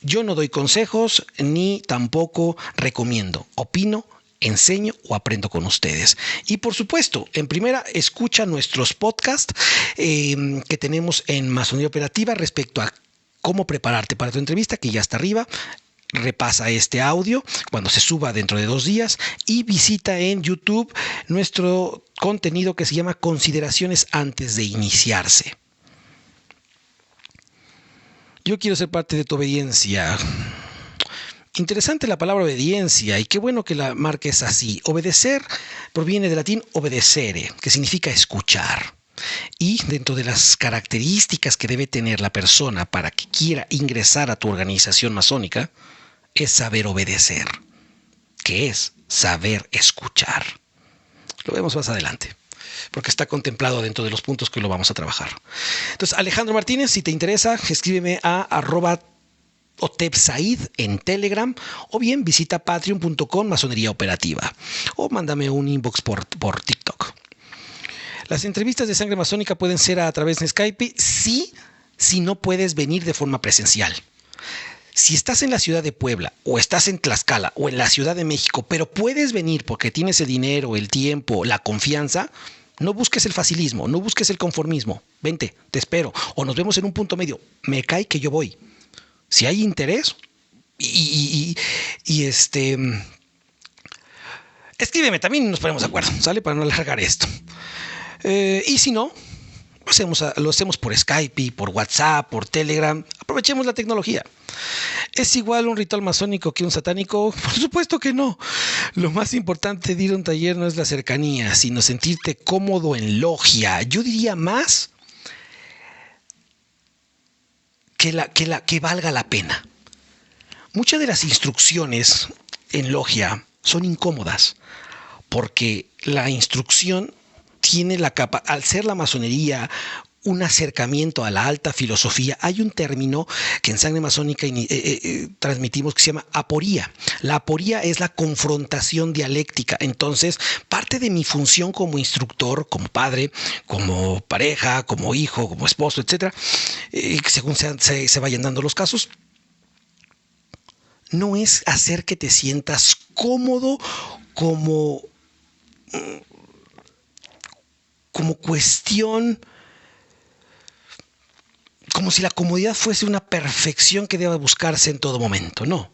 Yo no doy consejos ni tampoco recomiendo. Opino, enseño o aprendo con ustedes. Y por supuesto, en primera, escucha nuestros podcasts que tenemos en Masonería Operativa respecto a cómo prepararte para tu entrevista, que ya está arriba. Repasa este audio cuando se suba dentro de 2 días y visita en YouTube nuestro contenido que se llama Consideraciones antes de iniciarse. Yo quiero ser parte de tu obediencia. Interesante la palabra obediencia y qué bueno que la marques así. Obedecer proviene del latín obedecere, que significa escuchar. Y dentro de las características que debe tener la persona para que quiera ingresar a tu organización masónica es saber obedecer, que es saber escuchar. Lo vemos más adelante, porque está contemplado dentro de los puntos que lo vamos a trabajar. Entonces, Alejandro Martínez, si te interesa, escríbeme a @otepsaid en Telegram, o bien visita patreon.com Masonería Operativa, o mándame un inbox por TikTok. Las entrevistas de Sangre Masónica pueden ser a través de Skype, si no puedes venir de forma presencial. Si estás en la ciudad de Puebla, o estás en Tlaxcala, o en la Ciudad de México, pero puedes venir porque tienes el dinero, el tiempo, la confianza, no busques el facilismo, no busques el conformismo. Vente, te espero, o nos vemos en un punto medio. Me cae que yo voy. Si hay interés, escríbeme también y nos ponemos de acuerdo, ¿sale? Para no alargar esto. Y si no, lo hacemos por Skype, por WhatsApp, por Telegram. Aprovechemos la tecnología. ¿Es igual un ritual masónico que un satánico? Por supuesto que no. Lo más importante de ir a un taller no es la cercanía, sino sentirte cómodo en logia. Yo diría más que valga la pena. Muchas de las instrucciones en logia son incómodas, porque la instrucción tiene al ser la masonería un acercamiento a la alta filosofía, hay un término que en Sangre Masónica transmitimos que se llama aporía. La aporía es la confrontación dialéctica. Entonces, parte de mi función como instructor, como padre, como pareja, como hijo, como esposo, etcétera, según se vayan dando los casos, no es hacer que te sientas cómodo como cuestión, como si la comodidad fuese una perfección que deba buscarse en todo momento. No.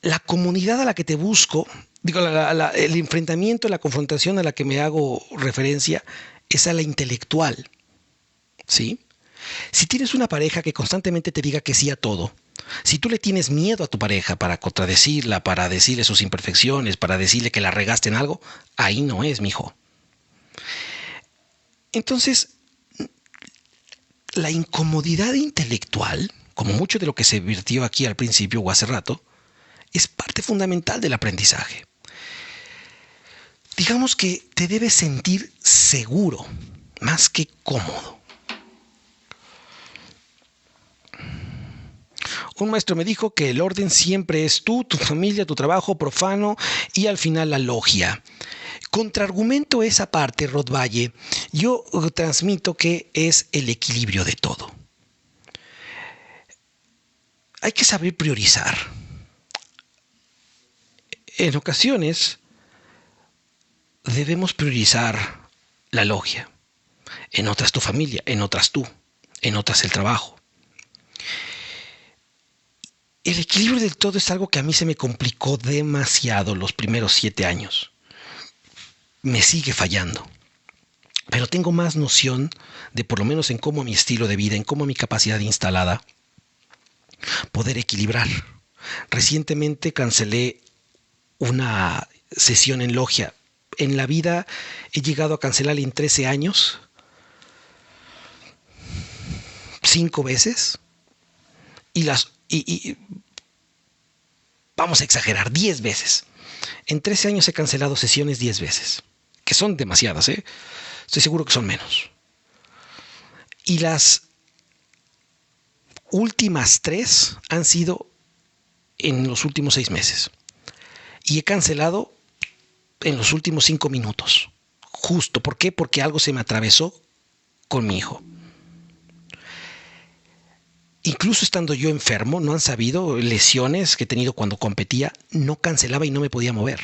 La comodidad a la que te busco Digo, el enfrentamiento, la confrontación a la que me hago referencia es a la intelectual, ¿sí? Si tienes una pareja que constantemente te diga que sí a todo, si tú le tienes miedo a tu pareja para contradecirla, para decirle sus imperfecciones, para decirle que la regaste en algo, ahí no es, mijo. Entonces, la incomodidad intelectual, como mucho de lo que se virtió aquí al principio o hace rato, es parte fundamental del aprendizaje. Digamos que te debes sentir seguro, más que cómodo. Un maestro me dijo que el orden siempre es tú, tu familia, tu trabajo profano y al final la logia. Contraargumento esa parte, Rottvalle, yo transmito que es el equilibrio de todo. Hay que saber priorizar. En ocasiones debemos priorizar la logia, en otras tu familia, en otras tú, en otras el trabajo. El equilibrio del todo es algo que a mí se me complicó demasiado los primeros 7 años. Me sigue fallando. Pero tengo más noción de, por lo menos en cómo mi estilo de vida, en cómo mi capacidad instalada, poder equilibrar. Recientemente cancelé una sesión en logia. En la vida he llegado a cancelar en 13 años 5 veces y vamos a exagerar, 10 veces. En 13 años he cancelado sesiones 10 veces, que son demasiadas, ¿eh? Estoy seguro que son menos. Y las últimas 3 han sido en los últimos 6 meses. Y he cancelado en los últimos 5 minutos. Justo, ¿por qué? Porque algo se me atravesó con mi hijo. Incluso estando yo enfermo, no han sabido, lesiones que he tenido cuando competía, no cancelaba y no me podía mover.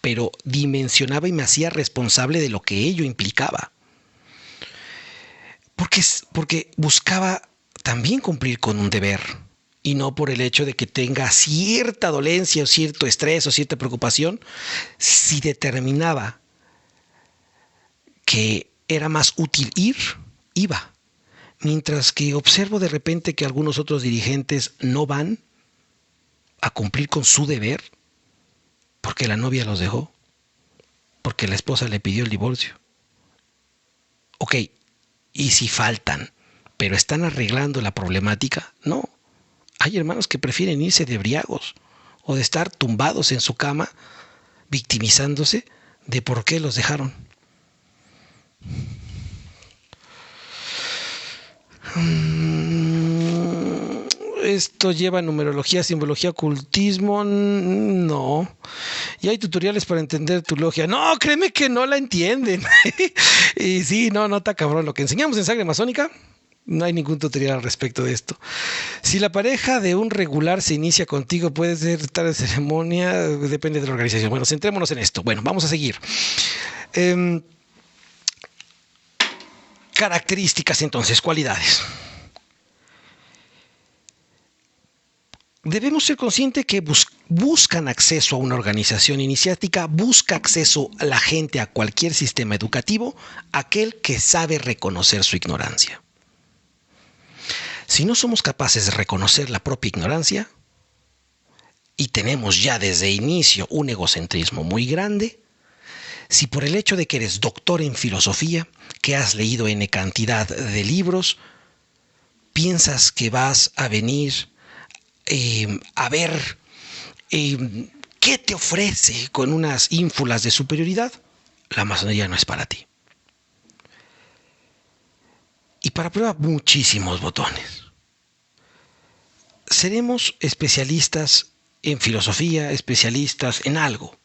Pero dimensionaba y me hacía responsable de lo que ello implicaba. Porque buscaba también cumplir con un deber y no por el hecho de que tenga cierta dolencia o cierto estrés o cierta preocupación. Si determinaba que era más útil ir, iba. Mientras que observo de repente que algunos otros dirigentes no van a cumplir con su deber porque la novia los dejó, porque la esposa le pidió el divorcio. Ok, y si faltan, pero están arreglando la problemática, no. Hay hermanos que prefieren irse de briagos o de estar tumbados en su cama victimizándose de por qué los dejaron. Esto lleva numerología, simbología, ocultismo. No. Y hay tutoriales para entender tu logia. No, créeme que no la entienden. Y sí, no está cabrón. Lo que enseñamos en Sangre Masónica, no hay ningún tutorial al respecto de esto. Si la pareja de un regular se inicia contigo, puede ser tal de ceremonia, depende de la organización. Bueno, centrémonos en esto. Bueno, vamos a seguir. Características entonces, cualidades. Debemos ser conscientes que buscan acceso a una organización iniciática, busca acceso a la gente a cualquier sistema educativo, aquel que sabe reconocer su ignorancia. Si no somos capaces de reconocer la propia ignorancia, y tenemos ya desde inicio un egocentrismo muy grande, si por el hecho de que eres doctor en filosofía, que has leído N cantidad de libros, piensas que vas a venir a ver qué te ofrece con unas ínfulas de superioridad, la masonería no es para ti. Y para prueba, muchísimos botones. Seremos especialistas en filosofía, especialistas en algo,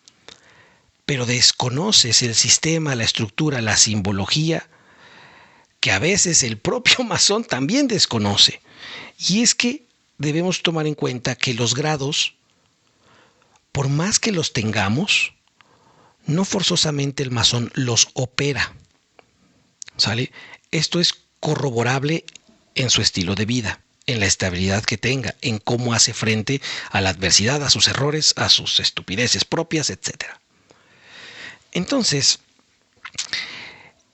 pero desconoces el sistema, la estructura, la simbología, que a veces el propio masón también desconoce. Y es que debemos tomar en cuenta que los grados, por más que los tengamos, no forzosamente el masón los opera. ¿Sale? Esto es corroborable en su estilo de vida. en la estabilidad que tenga, en cómo hace frente a la adversidad, a sus errores, a sus estupideces propias, etc. Entonces,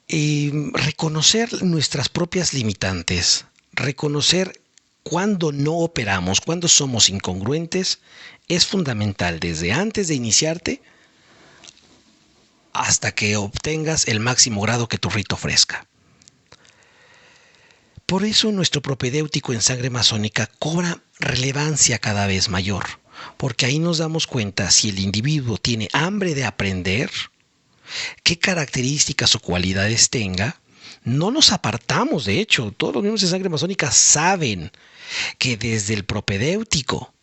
reconocer nuestras propias limitantes, reconocer cuando no operamos, cuando somos incongruentes, es fundamental desde antes de iniciarte hasta que obtengas el máximo grado que tu rito ofrezca. Por eso nuestro propedéutico en sangre masónica cobra relevancia cada vez mayor, porque ahí nos damos cuenta si el individuo tiene hambre de aprender, qué características o cualidades tenga. No nos apartamos, de hecho, todos los miembros de sangre masónica saben que desde el propedéutico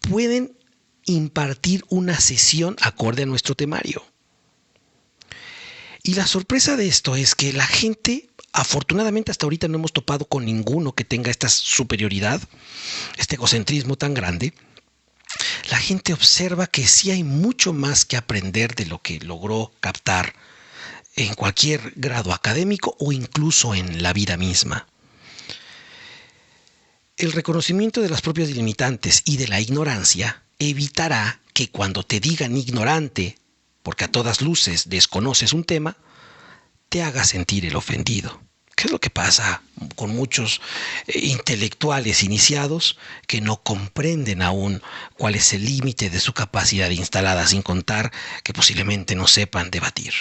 pueden impartir una sesión acorde a nuestro temario. Y la sorpresa de esto es que la gente, afortunadamente hasta ahorita no hemos topado con ninguno que tenga esta superioridad, este egocentrismo tan grande. La gente observa que sí hay mucho más que aprender de lo que logró captar en cualquier grado académico o incluso en la vida misma. El reconocimiento de las propias limitantes y de la ignorancia evitará que cuando te digan ignorante, porque a todas luces desconoces un tema, te haga sentir el ofendido. ¿Qué es lo que pasa con muchos intelectuales iniciados que no comprenden aún cuál es el límite de su capacidad instalada, sin contar que posiblemente no sepan debatir?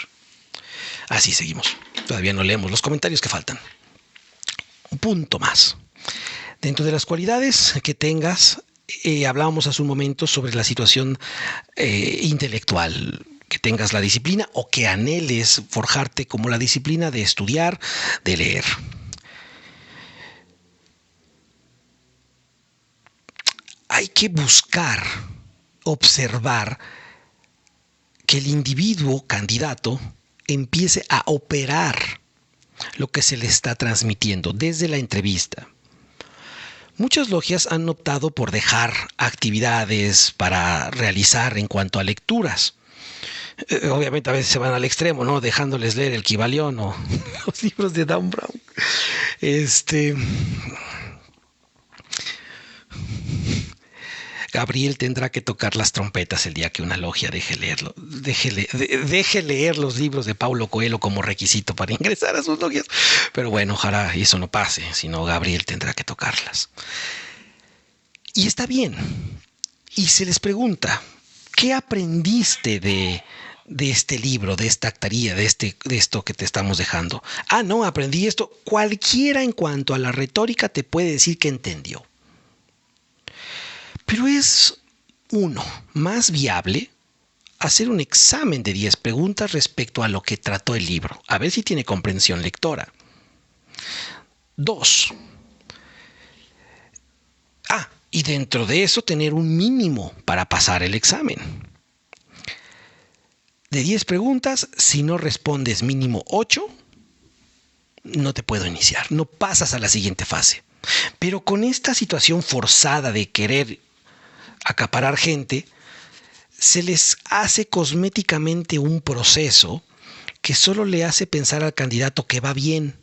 Así seguimos. Todavía no leemos los comentarios que faltan. Un punto más. Dentro de las cualidades que tengas, hablábamos hace un momento sobre la situación intelectual, que tengas la disciplina o que anheles forjarte como la disciplina de estudiar, de leer. Hay que buscar, observar que el individuo candidato empiece a operar lo que se le está transmitiendo desde la entrevista. Muchas logias han optado por dejar actividades para realizar en cuanto a lecturas. Obviamente a veces se van al extremo, ¿no? Dejándoles leer el Kybalión o los libros de Dan Brown. Gabriel tendrá que tocar las trompetas el día que una logia deje leer los libros de Paulo Coelho como requisito para ingresar a sus logias. Pero bueno, ojalá eso no pase, sino Gabriel tendrá que tocarlas. Y está bien. Y se les pregunta, ¿qué aprendiste de este libro, de esta actaría, de esto que te estamos dejando? Ah, no, aprendí esto. Cualquiera en cuanto a la retórica te puede decir que entendió. Pero es más viable hacer un examen de 10 preguntas respecto a lo que trató el libro, a ver si tiene comprensión lectora. 2. Y dentro de eso tener un mínimo para pasar el examen. De 10 preguntas, si no respondes mínimo 8, no te puedo iniciar, no pasas a la siguiente fase. Pero con esta situación forzada de querer acaparar gente, se les hace cosméticamente un proceso que solo le hace pensar al candidato que va bien,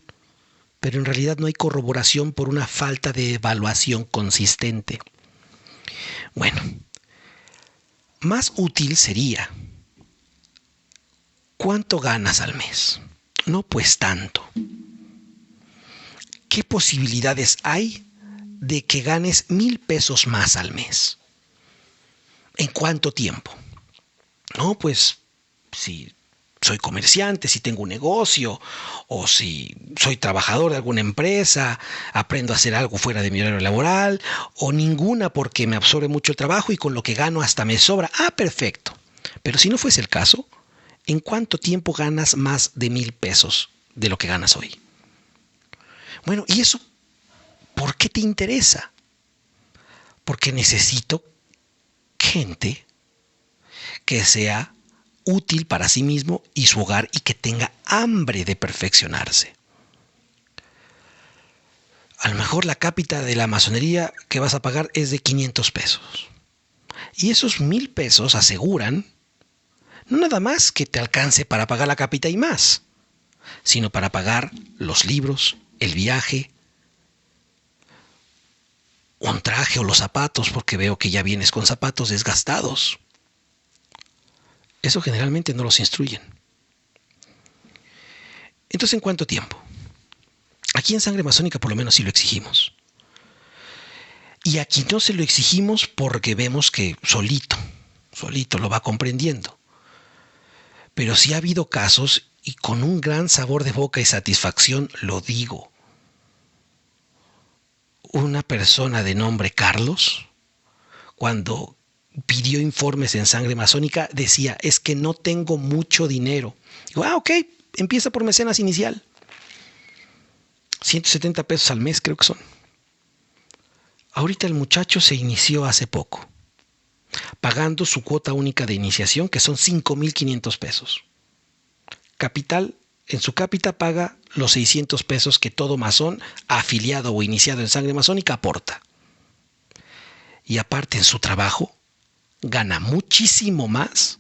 pero en realidad no hay corroboración por una falta de evaluación consistente. Bueno, más útil sería: ¿cuánto ganas al mes? No, pues tanto. ¿Qué posibilidades hay de que ganes 1,000 pesos más al mes? ¿En cuánto tiempo? No, pues si soy comerciante, si tengo un negocio, o si soy trabajador de alguna empresa, aprendo a hacer algo fuera de mi horario laboral, o ninguna porque me absorbe mucho el trabajo y con lo que gano hasta me sobra. Perfecto. Pero si no fuese el caso, ¿en cuánto tiempo ganas más de 1,000 pesos de lo que ganas hoy? Bueno, ¿y eso por qué te interesa? Porque necesito gente que sea útil para sí mismo y su hogar y que tenga hambre de perfeccionarse. A lo mejor la cápita de la masonería que vas a pagar es de 500 pesos. Y esos 1,000 pesos aseguran no nada más que te alcance para pagar la cápita y más, sino para pagar los libros, el viaje, un traje o los zapatos, porque veo que ya vienes con zapatos desgastados. Eso generalmente no los instruyen. Entonces, ¿en cuánto tiempo? Aquí en Sangre Masónica por lo menos sí lo exigimos. Y aquí no se lo exigimos porque vemos que solito lo va comprendiendo. Pero sí ha habido casos, y con un gran sabor de boca y satisfacción lo digo. Una persona de nombre Carlos, cuando pidió informes en Sangre Masónica, decía, es que no tengo mucho dinero. Digo, ok, empieza por mecenas inicial. 170 pesos al mes creo que son. Ahorita el muchacho se inició hace poco, pagando su cuota única de iniciación, que son 5,500 pesos. Capital, en su cápita paga los 600 pesos que todo masón afiliado o iniciado en Sangre Masónica aporta. Y aparte en su trabajo gana muchísimo más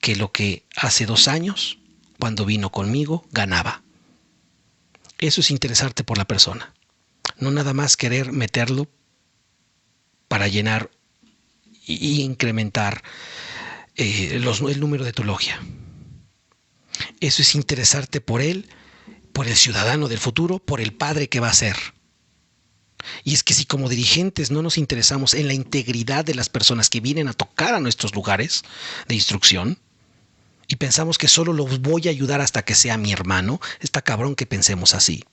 que lo que hace 2 años, cuando vino conmigo, ganaba. Eso es interesarte por la persona. No nada más querer meterlo para llenar y incrementar el número de tu logia. Eso es interesarte por él, por el ciudadano del futuro, por el padre que va a ser. Y es que si como dirigentes no nos interesamos en la integridad de las personas que vienen a tocar a nuestros lugares de instrucción, y pensamos que solo los voy a ayudar hasta que sea mi hermano, está cabrón que pensemos así.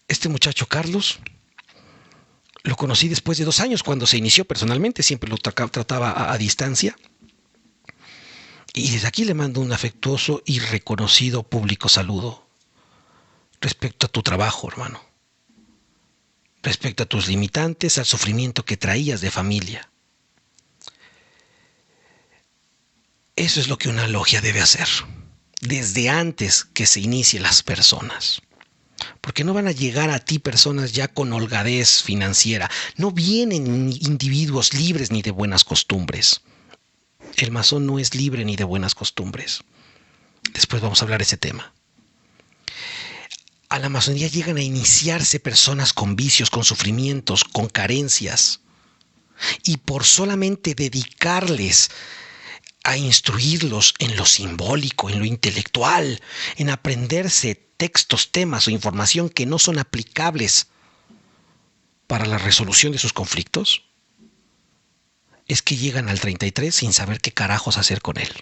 Este muchacho Carlos lo conocí después de 2 años cuando se inició personalmente, siempre lo trataba a distancia. Y desde aquí le mando un afectuoso y reconocido público saludo respecto a tu trabajo, hermano. Respecto a tus limitantes, al sufrimiento que traías de familia. Eso es lo que una logia debe hacer, desde antes que se inicien las personas. Porque no van a llegar a ti personas ya con holgadez financiera. No vienen individuos libres ni de buenas costumbres. El masón no es libre ni de buenas costumbres. Después vamos a hablar de ese tema. A la masonería llegan a iniciarse personas con vicios, con sufrimientos, con carencias. Y por solamente dedicarles a instruirlos en lo simbólico, en lo intelectual, en aprenderse textos, temas o información que no son aplicables para la resolución de sus conflictos, es que llegan al 33 sin saber qué carajos hacer con él.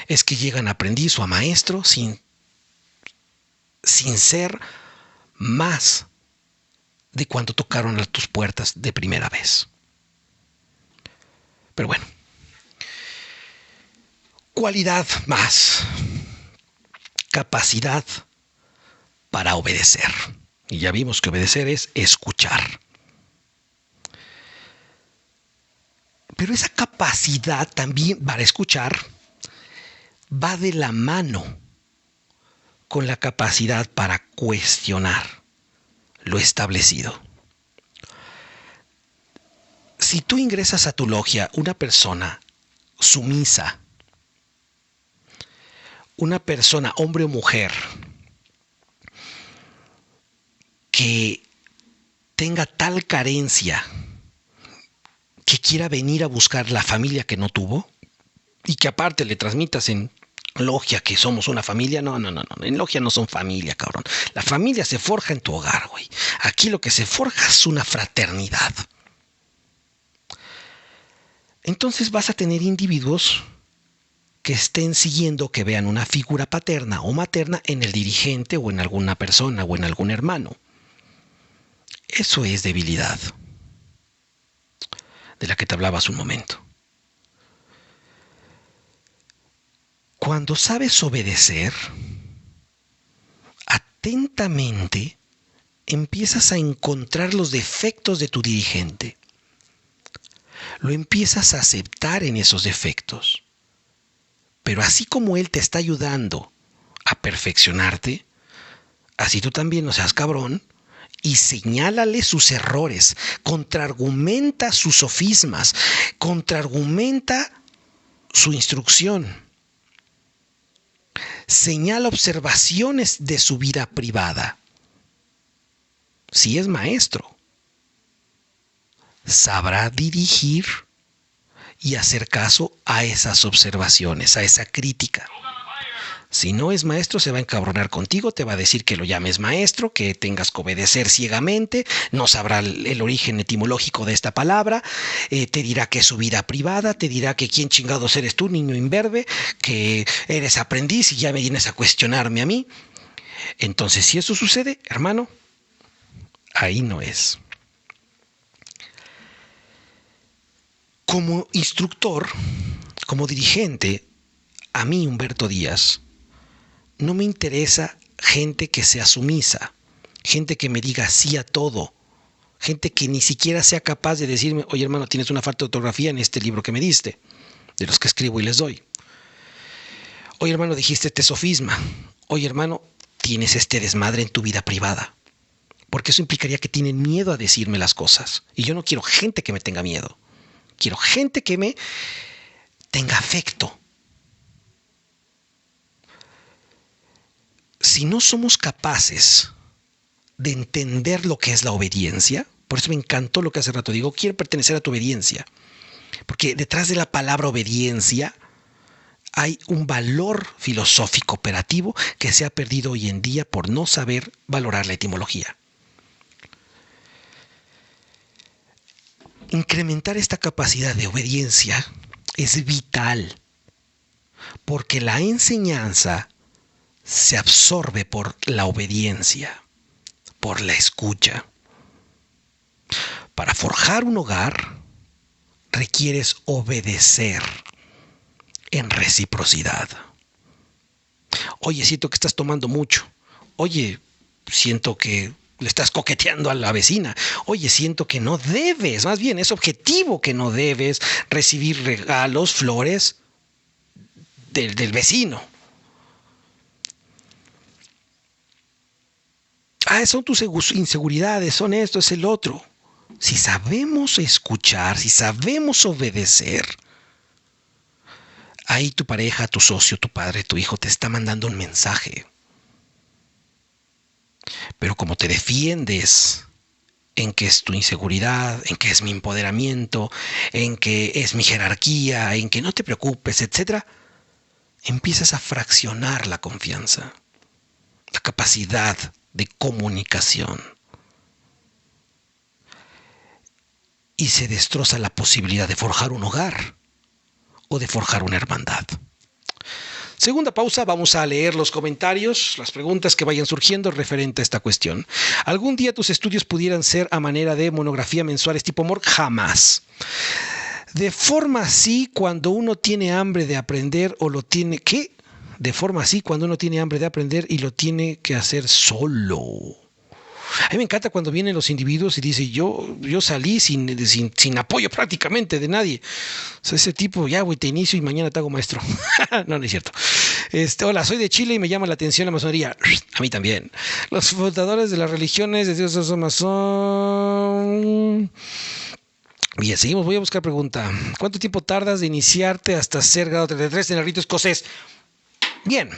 Es que llegan a aprendiz o a maestro sin ser más de cuando tocaron a tus puertas de primera vez. Pero bueno, cualidad más, capacidad para obedecer. Y ya vimos que obedecer es escuchar. Pero esa capacidad también para escuchar va de la mano con la capacidad para cuestionar lo establecido. Si tú ingresas a tu logia una persona sumisa, una persona, hombre o mujer, que tenga tal carencia que quiera venir a buscar la familia que no tuvo y que aparte le transmitas en logia que somos una familia, no, en logia no son familia, cabrón. La familia se forja en tu hogar, güey. Aquí lo que se forja es una fraternidad. Entonces vas a tener individuos que estén siguiendo, que vean una figura paterna o materna en el dirigente o en alguna persona o en algún hermano. Eso es debilidad, de la que te hablaba hace un momento. Cuando sabes obedecer, atentamente empiezas a encontrar los defectos de tu dirigente. Lo empiezas a aceptar en esos defectos. Pero así como él te está ayudando a perfeccionarte, así tú también no seas cabrón y señálale sus errores, contraargumenta sus sofismas, contraargumenta su instrucción. Señala observaciones de su vida privada. si es maestro, sabrá dirigir y hacer caso a esas observaciones, a esa crítica. Si no es maestro, se va a encabronar contigo, te va a decir que lo llames maestro, que tengas que obedecer ciegamente, no sabrá el origen etimológico de esta palabra, te dirá que es su vida privada, te dirá que quién chingados eres tú, niño imberbe, que eres aprendiz y ya me vienes a cuestionarme a mí. Entonces, si eso sucede, hermano, ahí no es. Como instructor, como dirigente, a mí, Humberto Díaz, no me interesa gente que sea sumisa, gente que me diga sí a todo, gente que ni siquiera sea capaz de decirme, oye hermano, tienes una falta de ortografía en este libro que me diste, de los que escribo y les doy. Oye hermano, dijiste este sofisma. Oye hermano, tienes este desmadre en tu vida privada. Porque eso implicaría que tienen miedo a decirme las cosas. Y yo no quiero gente que me tenga miedo. Quiero gente que me tenga afecto. Si no somos capaces de entender lo que es la obediencia, por eso me encantó lo que hace rato digo, quiero pertenecer a tu obediencia. Porque detrás de la palabra obediencia hay un valor filosófico operativo que se ha perdido hoy en día por no saber valorar la etimología. Incrementar esta capacidad de obediencia es vital, porque la enseñanza se absorbe por la obediencia, por la escucha. Para forjar un hogar requieres obedecer en reciprocidad. Oye, siento que estás tomando mucho. Oye, siento que le estás coqueteando a la vecina. Oye, siento que no debes, más bien es objetivo que no debes recibir regalos, flores del vecino. Son tus inseguridades, son esto, es el otro. Si sabemos escuchar, si sabemos obedecer, ahí tu pareja, tu socio, tu padre, tu hijo te está mandando un mensaje. Pero como te defiendes en que es tu inseguridad, en que es mi empoderamiento, en que es mi jerarquía, en que no te preocupes, etc., empiezas a fraccionar la confianza, la capacidad de comunicación. Y se destroza la posibilidad de forjar un hogar o de forjar una hermandad. Segunda pausa, vamos a leer los comentarios, las preguntas que vayan surgiendo referente a esta cuestión. ¿Algún día tus estudios pudieran ser a manera de monografía mensuales tipo MOOC? Jamás. De forma así, cuando uno tiene hambre de aprender o lo tiene... ¿Qué? De forma así, cuando uno tiene hambre de aprender y lo tiene que hacer solo. A mí me encanta cuando vienen los individuos y dicen, yo salí sin apoyo prácticamente de nadie. O sea, ese tipo, ya güey, te inicio y mañana te hago maestro. No, no es cierto. Hola, soy de Chile y me llama la atención la masonería. A mí también. Los fundadores de las religiones de Dios son masón. Bien, seguimos, voy a buscar pregunta. ¿Cuánto tiempo tardas de iniciarte hasta ser grado 33 en el rito escocés? Bien.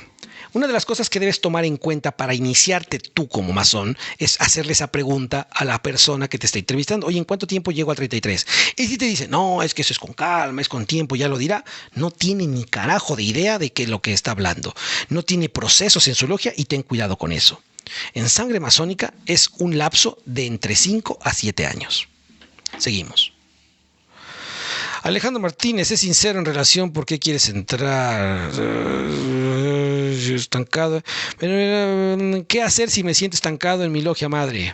Una de las cosas que debes tomar en cuenta para iniciarte tú como masón es hacerle esa pregunta a la persona que te está entrevistando. Oye, ¿en cuánto tiempo llego al 33? Y si te dice, no, es que eso es con calma, es con tiempo, ya lo dirá, no tiene ni carajo de idea de qué es lo que está hablando. No tiene procesos en su logia y ten cuidado con eso. En sangre masónica es un lapso de entre 5 a 7 años. Seguimos. Alejandro Martínez, es sincero en relación por qué quieres entrar. Estancado. ¿Qué hacer si me siento estancado en mi logia madre?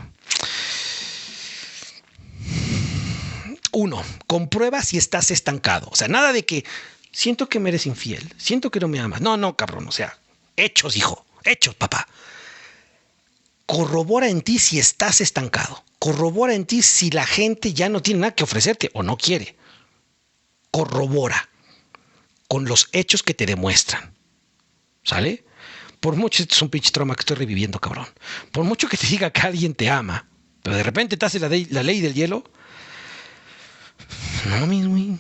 1. Comprueba si estás estancado. O sea, nada de que siento que me eres infiel, siento que no me amas. No, cabrón. O sea, hechos, hijo. Hechos, papá. Corrobora en ti si estás estancado. Corrobora en ti si la gente ya no tiene nada que ofrecerte o no quiere. Corrobora con los hechos que te demuestran. ¿Sale? Por mucho, esto es un pinche trauma que estoy reviviendo, cabrón. Por mucho que te diga que alguien te ama, pero de repente te hace la ley del hielo. No, mismo.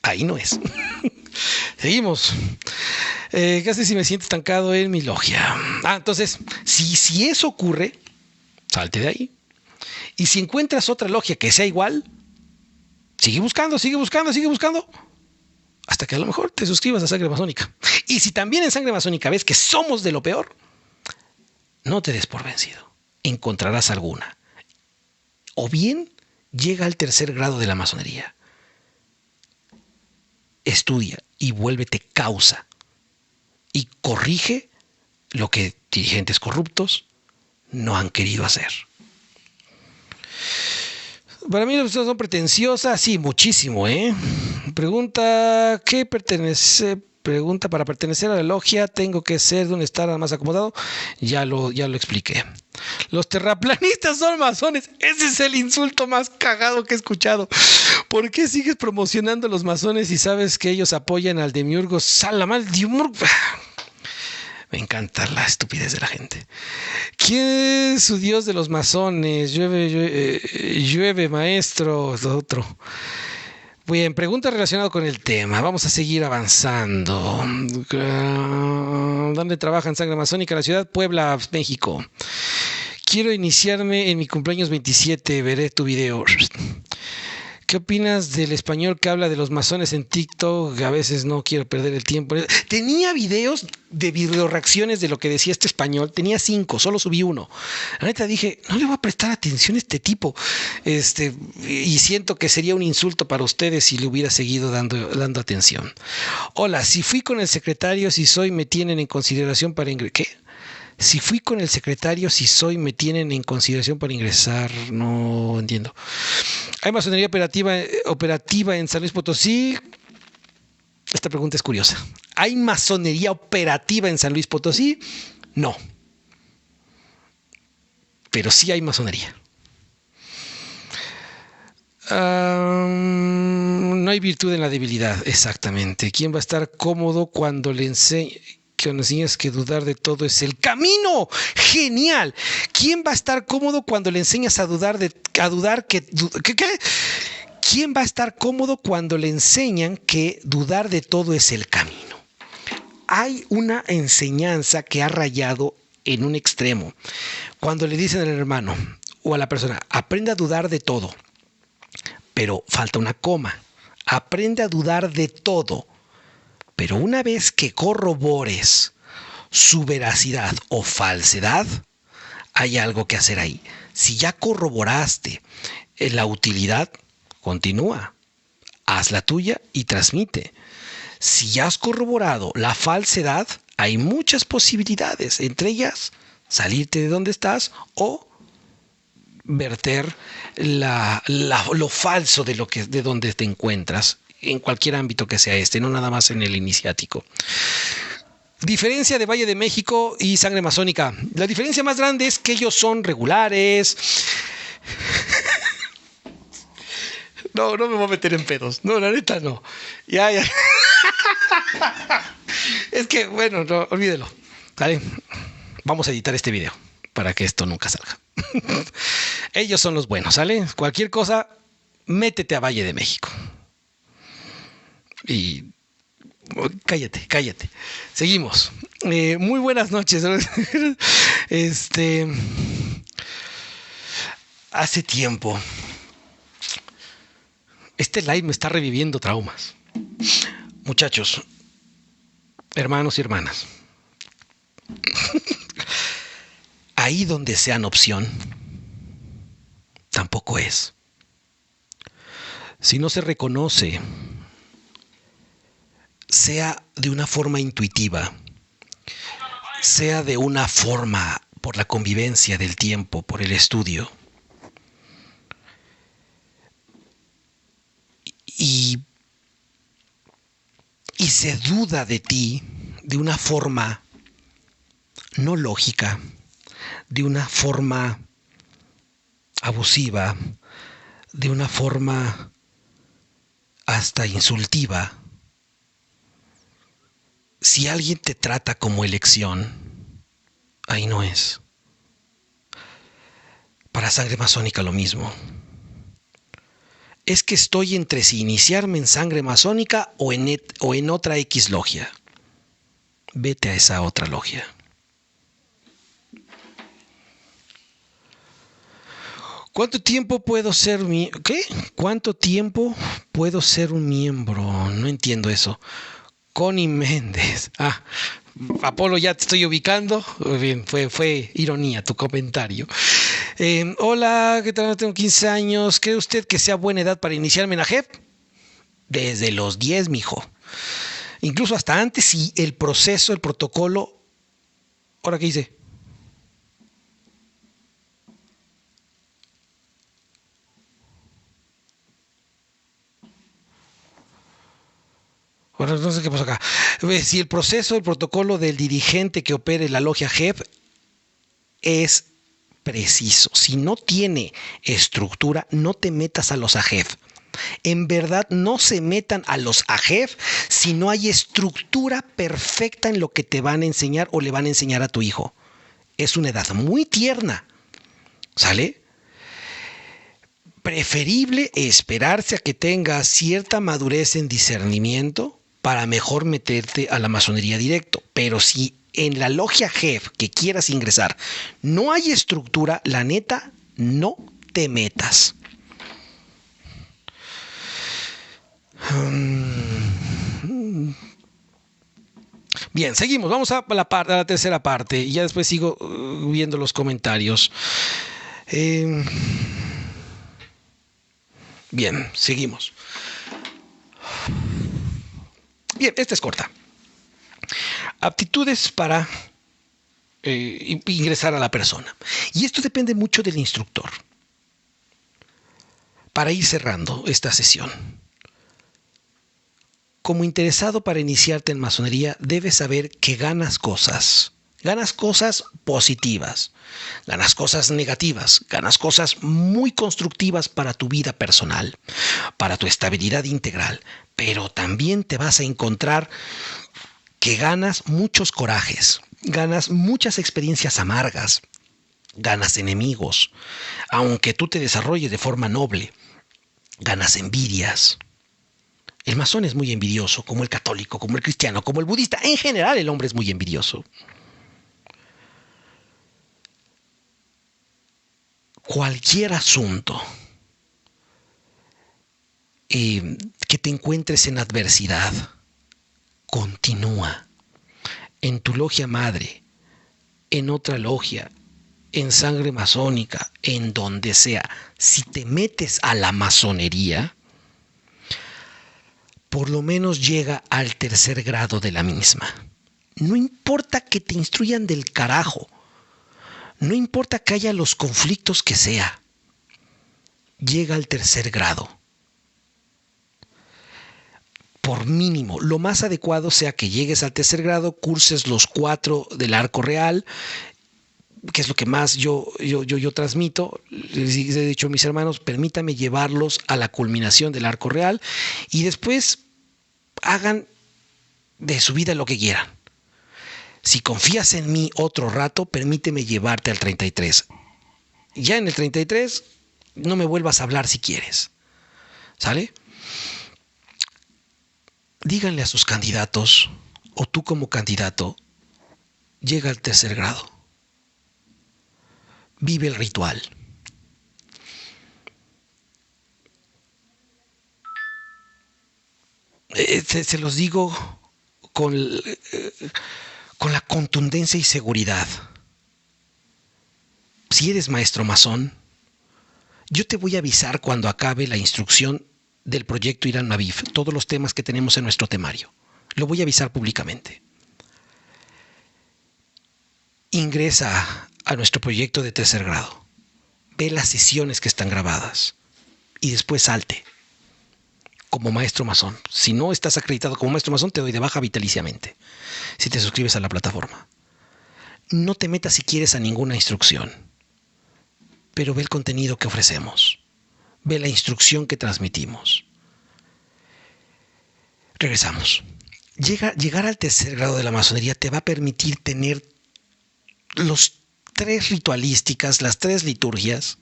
Ahí no es. Seguimos. ¿Qué haces si me siento estancado en mi logia? Entonces, si eso ocurre, salte de ahí. Y si encuentras otra logia que sea igual, sigue buscando, hasta que a lo mejor te suscribas a Sangre Masónica. Y si también en Sangre Masónica ves que somos de lo peor, no te des por vencido. Encontrarás alguna. O bien llega al tercer grado de la masonería. Estudia y vuélvete causa. Y corrige lo que dirigentes corruptos no han querido hacer. Para mí las personas son pretenciosas, sí, muchísimo, ¿eh? Pregunta, para pertenecer a la logia, ¿tengo que ser de un estado más acomodado? Ya lo expliqué. Los terraplanistas son masones. Ese es el insulto más cagado que he escuchado. ¿Por qué sigues promocionando a los masones y sabes que ellos apoyan al demiurgo Salamal? Me encanta la estupidez de la gente. ¿Quién es su dios de los masones? Llueve, maestro. Otro. Bien, pregunta relacionada con el tema. Vamos a seguir avanzando. ¿Dónde trabaja en Sangre Masónica? La ciudad Puebla, México. Quiero iniciarme en mi cumpleaños 27. Veré tu video. ¿Qué opinas del español que habla de los masones en TikTok? A veces no quiero perder el tiempo. Tenía videos de video reacciones de lo que decía este español. Tenía 5, solo subí 1. La neta dije, no le voy a prestar atención a este tipo. Y siento que sería un insulto para ustedes si le hubiera seguido dando atención. Hola, si fui con el secretario, me tienen en consideración para ingresar. ¿Qué? Si fui con el secretario, me tienen en consideración para ingresar. No entiendo. ¿Hay masonería operativa en San Luis Potosí? Esta pregunta es curiosa. ¿Hay masonería operativa en San Luis Potosí? No. Pero sí hay masonería. No hay virtud en la debilidad. Exactamente. ¿Quién va a estar cómodo cuando le enseñe? Que nos enseñas que dudar de todo es el camino. ¡Genial! ¿Quién va a estar cómodo cuando le enseñas a dudar ¿Qué? ¿Quién va a estar cómodo cuando le enseñan que dudar de todo es el camino? Hay una enseñanza que ha rayado en un extremo. Cuando le dicen al hermano o a la persona, aprende a dudar de todo, pero falta una coma. Aprende a dudar de todo. Pero una vez que corrobores su veracidad o falsedad, hay algo que hacer ahí. Si ya corroboraste la utilidad, continúa. Haz la tuya y transmite. Si ya has corroborado la falsedad, hay muchas posibilidades. Entre ellas, salirte de donde estás o verter lo falso de donde te encuentras. En cualquier ámbito que sea no nada más en el iniciático. Diferencia de Valle de México y Sangre Masónica. La diferencia más grande es que ellos son regulares. No me voy a meter en pedos. No, la neta no. Ya. Es que, bueno, no, olvídelo. ¿Vale? Vamos a editar este video para que esto nunca salga. Ellos son los buenos, ¿sale? Cualquier cosa, métete a Valle de México. Y cállate. Seguimos. Muy buenas noches. Hace tiempo. Este live me está reviviendo traumas. Muchachos, hermanos y hermanas. Ahí donde sean opción, tampoco es. Si no se reconoce, sea de una forma intuitiva, sea de una forma por la convivencia del tiempo, por el estudio, y se duda de ti de una forma no lógica, de una forma abusiva, de una forma hasta insultiva. Si alguien te trata como elección, ahí no es. Para Sangre Masónica lo mismo. Es que estoy entre si iniciarme en Sangre Masónica o en otra X logia. Vete a esa otra logia. ¿Cuánto tiempo puedo ser ¿Qué? ¿Cuánto tiempo puedo ser un miembro? No entiendo eso. Connie Méndez. Apolo, ya te estoy ubicando. Bien, fue ironía tu comentario. Hola, ¿qué tal? Tengo 15 años. ¿Cree usted que sea buena edad para iniciarme en la JEP? Desde los 10, mijo. Incluso hasta antes, si el proceso, el protocolo. ¿Ahora qué hice? Bueno, no sé qué pasó acá. Si el proceso, el protocolo del dirigente que opere la logia JEP es preciso. Si no tiene estructura, no te metas a los AJEF. En verdad, no se metan a los AJEF si no hay estructura perfecta en lo que te van a enseñar o le van a enseñar a tu hijo. Es una edad muy tierna. ¿Sale? Preferible esperarse a que tengas cierta madurez en discernimiento para mejor meterte a la masonería directo. Pero si en la logia JEF que quieras ingresar no hay estructura, la neta, no te metas. Bien, seguimos. Vamos a la tercera parte y ya después sigo viendo los comentarios. Bien, seguimos. Bien, esta es corta. Aptitudes para ingresar a la persona. Y esto depende mucho del instructor. Para ir cerrando esta sesión. Como interesado para iniciarte en masonería, debes saber que ganas cosas. Ganas cosas positivas, ganas cosas negativas, ganas cosas muy constructivas para tu vida personal, para tu estabilidad integral, pero también te vas a encontrar que ganas muchos corajes, ganas muchas experiencias amargas, ganas enemigos, aunque tú te desarrolles de forma noble, ganas envidias. El masón es muy envidioso, como el católico, como el cristiano, como el budista. En general, el hombre es muy envidioso. Cualquier asunto que te encuentres en adversidad, continúa. En tu logia madre, en otra logia, en sangre masónica, en donde sea. Si te metes a la masonería, por lo menos llega al tercer grado de la misma. No importa que te instruyan del carajo. No importa que haya los conflictos que sea. Llega al tercer grado. Por mínimo, lo más adecuado sea que llegues al tercer grado, curses los 4 del arco real, que es lo que más yo transmito. Les he dicho a mis hermanos, permítame llevarlos a la culminación del arco real y después hagan de su vida lo que quieran. Si confías en mí otro rato, permíteme llevarte al 33. Ya en el 33, no me vuelvas a hablar si quieres. ¿Sale? Díganle a sus candidatos, o tú como candidato, llega al tercer grado. Vive el ritual. Se los digo con la contundencia y seguridad. Si eres maestro masón, yo te voy a avisar cuando acabe la instrucción del proyecto Irán Mavif, todos los temas que tenemos en nuestro temario. Lo voy a avisar públicamente. Ingresa a nuestro proyecto de tercer grado. Ve las sesiones que están grabadas y después salte como maestro masón. Si no estás acreditado como maestro masón, te doy de baja vitaliciamente si te suscribes a la plataforma. No te metas si quieres a ninguna instrucción, pero ve el contenido que ofrecemos. Ve la instrucción que transmitimos. Regresamos. Llegar al tercer grado de la masonería te va a permitir tener los 3 ritualísticas, las 3 liturgias,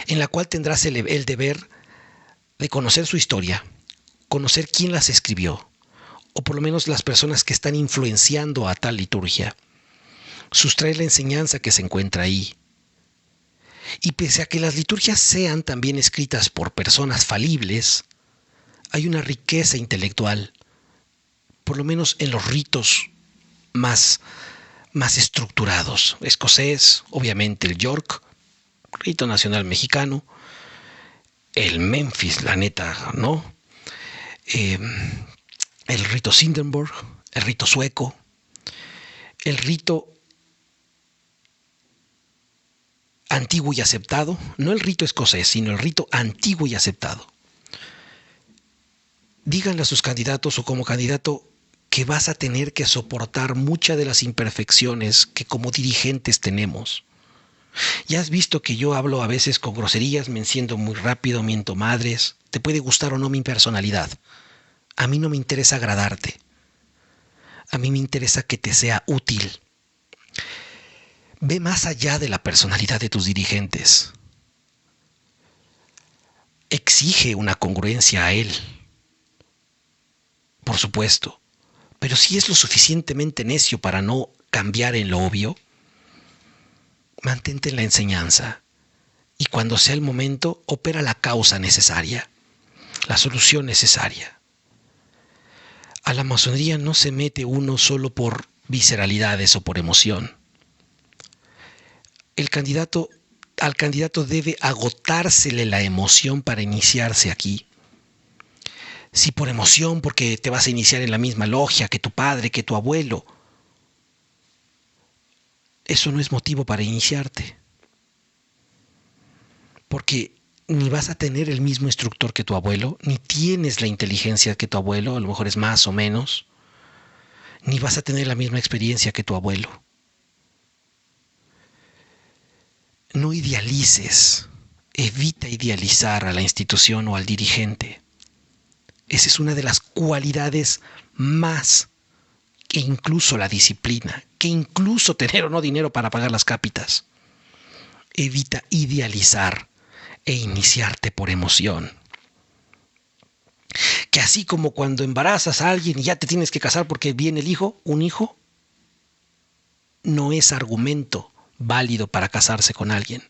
en la cual tendrás el deber de conocer su historia, conocer quién las escribió, o por lo menos las personas que están influenciando a tal liturgia, sustraer la enseñanza que se encuentra ahí, Y pese a que las liturgias sean también escritas por personas falibles, hay una riqueza intelectual, por lo menos en los ritos más estructurados. Escocés, obviamente el York, rito nacional mexicano, el Memphis, la neta, ¿no? El rito Sindemborg, el rito sueco, el rito antiguo y aceptado, no el rito escocés, sino el rito antiguo y aceptado. Díganle a sus candidatos o como candidato que vas a tener que soportar muchas de las imperfecciones que como dirigentes tenemos. Ya has visto que yo hablo a veces con groserías, me enciendo muy rápido, miento madres. Te puede gustar o no mi personalidad. A mí no me interesa agradarte. A mí me interesa que te sea útil. Ve más allá de la personalidad de tus dirigentes. Exige una congruencia a él. Por supuesto. Pero si es lo suficientemente necio para no cambiar en lo obvio, mantente en la enseñanza. Y cuando sea el momento, opera la causa necesaria, la solución necesaria. A la masonería no se mete uno solo por visceralidades o por emoción. Al candidato debe agotársele la emoción para iniciarse aquí. Si por emoción, porque te vas a iniciar en la misma logia que tu padre, que tu abuelo, eso no es motivo para iniciarte. Porque ni vas a tener el mismo instructor que tu abuelo, ni tienes la inteligencia que tu abuelo, a lo mejor es más o menos, ni vas a tener la misma experiencia que tu abuelo. No idealices, evita idealizar a la institución o al dirigente. Esa es una de las cualidades más que incluso la disciplina, que incluso tener o no dinero para pagar las cápitas. Evita idealizar e iniciarte por emoción. Que así como cuando embarazas a alguien y ya te tienes que casar porque viene el hijo, un hijo no es argumento válido para casarse con alguien.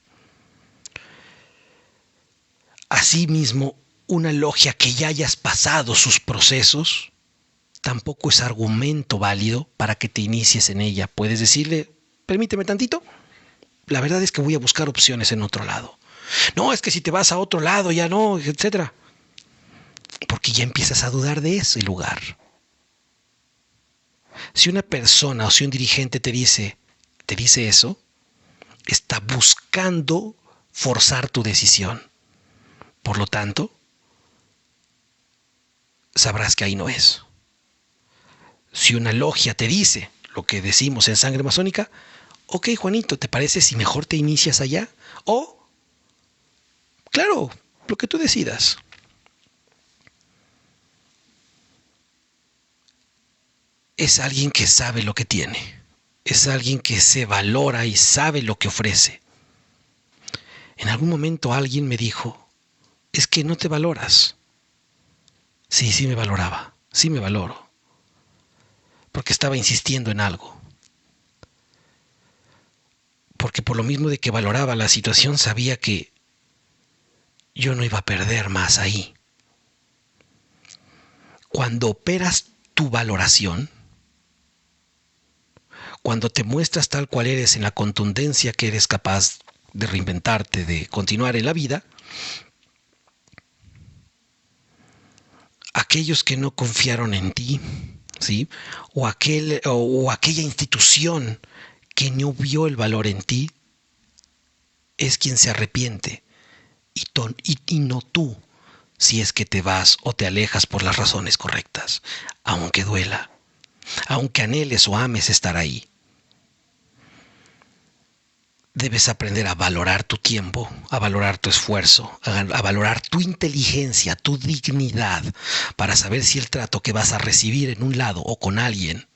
Asimismo, una logia que ya hayas pasado sus procesos tampoco es argumento válido para que te inicies en ella. Puedes decirle, permíteme tantito, la verdad es que voy a buscar opciones en otro lado. No, es que si te vas a otro lado ya no, etcétera. Porque ya empiezas a dudar de ese lugar. Si una persona o si un dirigente te dice eso, está buscando forzar tu decisión. Por lo tanto, sabrás que ahí no es. Si una logia te dice lo que decimos en Sangre Masónica, ok, Juanito, ¿te parece si mejor te inicias allá? O, claro, lo que tú decidas. Es alguien que sabe lo que tiene. Es alguien que se valora y sabe lo que ofrece. En algún momento alguien me dijo, es que no te valoras. Sí, sí me valoraba, sí me valoro. Porque estaba insistiendo en algo. Porque por lo mismo de que valoraba la situación, sabía que yo no iba a perder más ahí. Cuando operas tu valoración, cuando te muestras tal cual eres en la contundencia que eres capaz de reinventarte, de continuar en la vida, aquellos que no confiaron en ti, ¿sí? o aquella institución que no vio el valor en ti, es quien se arrepiente y no tú, si es que te vas o te alejas por las razones correctas, aunque duela, aunque anheles o ames estar ahí. Debes aprender a valorar tu tiempo, a valorar tu esfuerzo, a valorar tu inteligencia, tu dignidad, para saber si el trato que vas a recibir en un lado o con alguien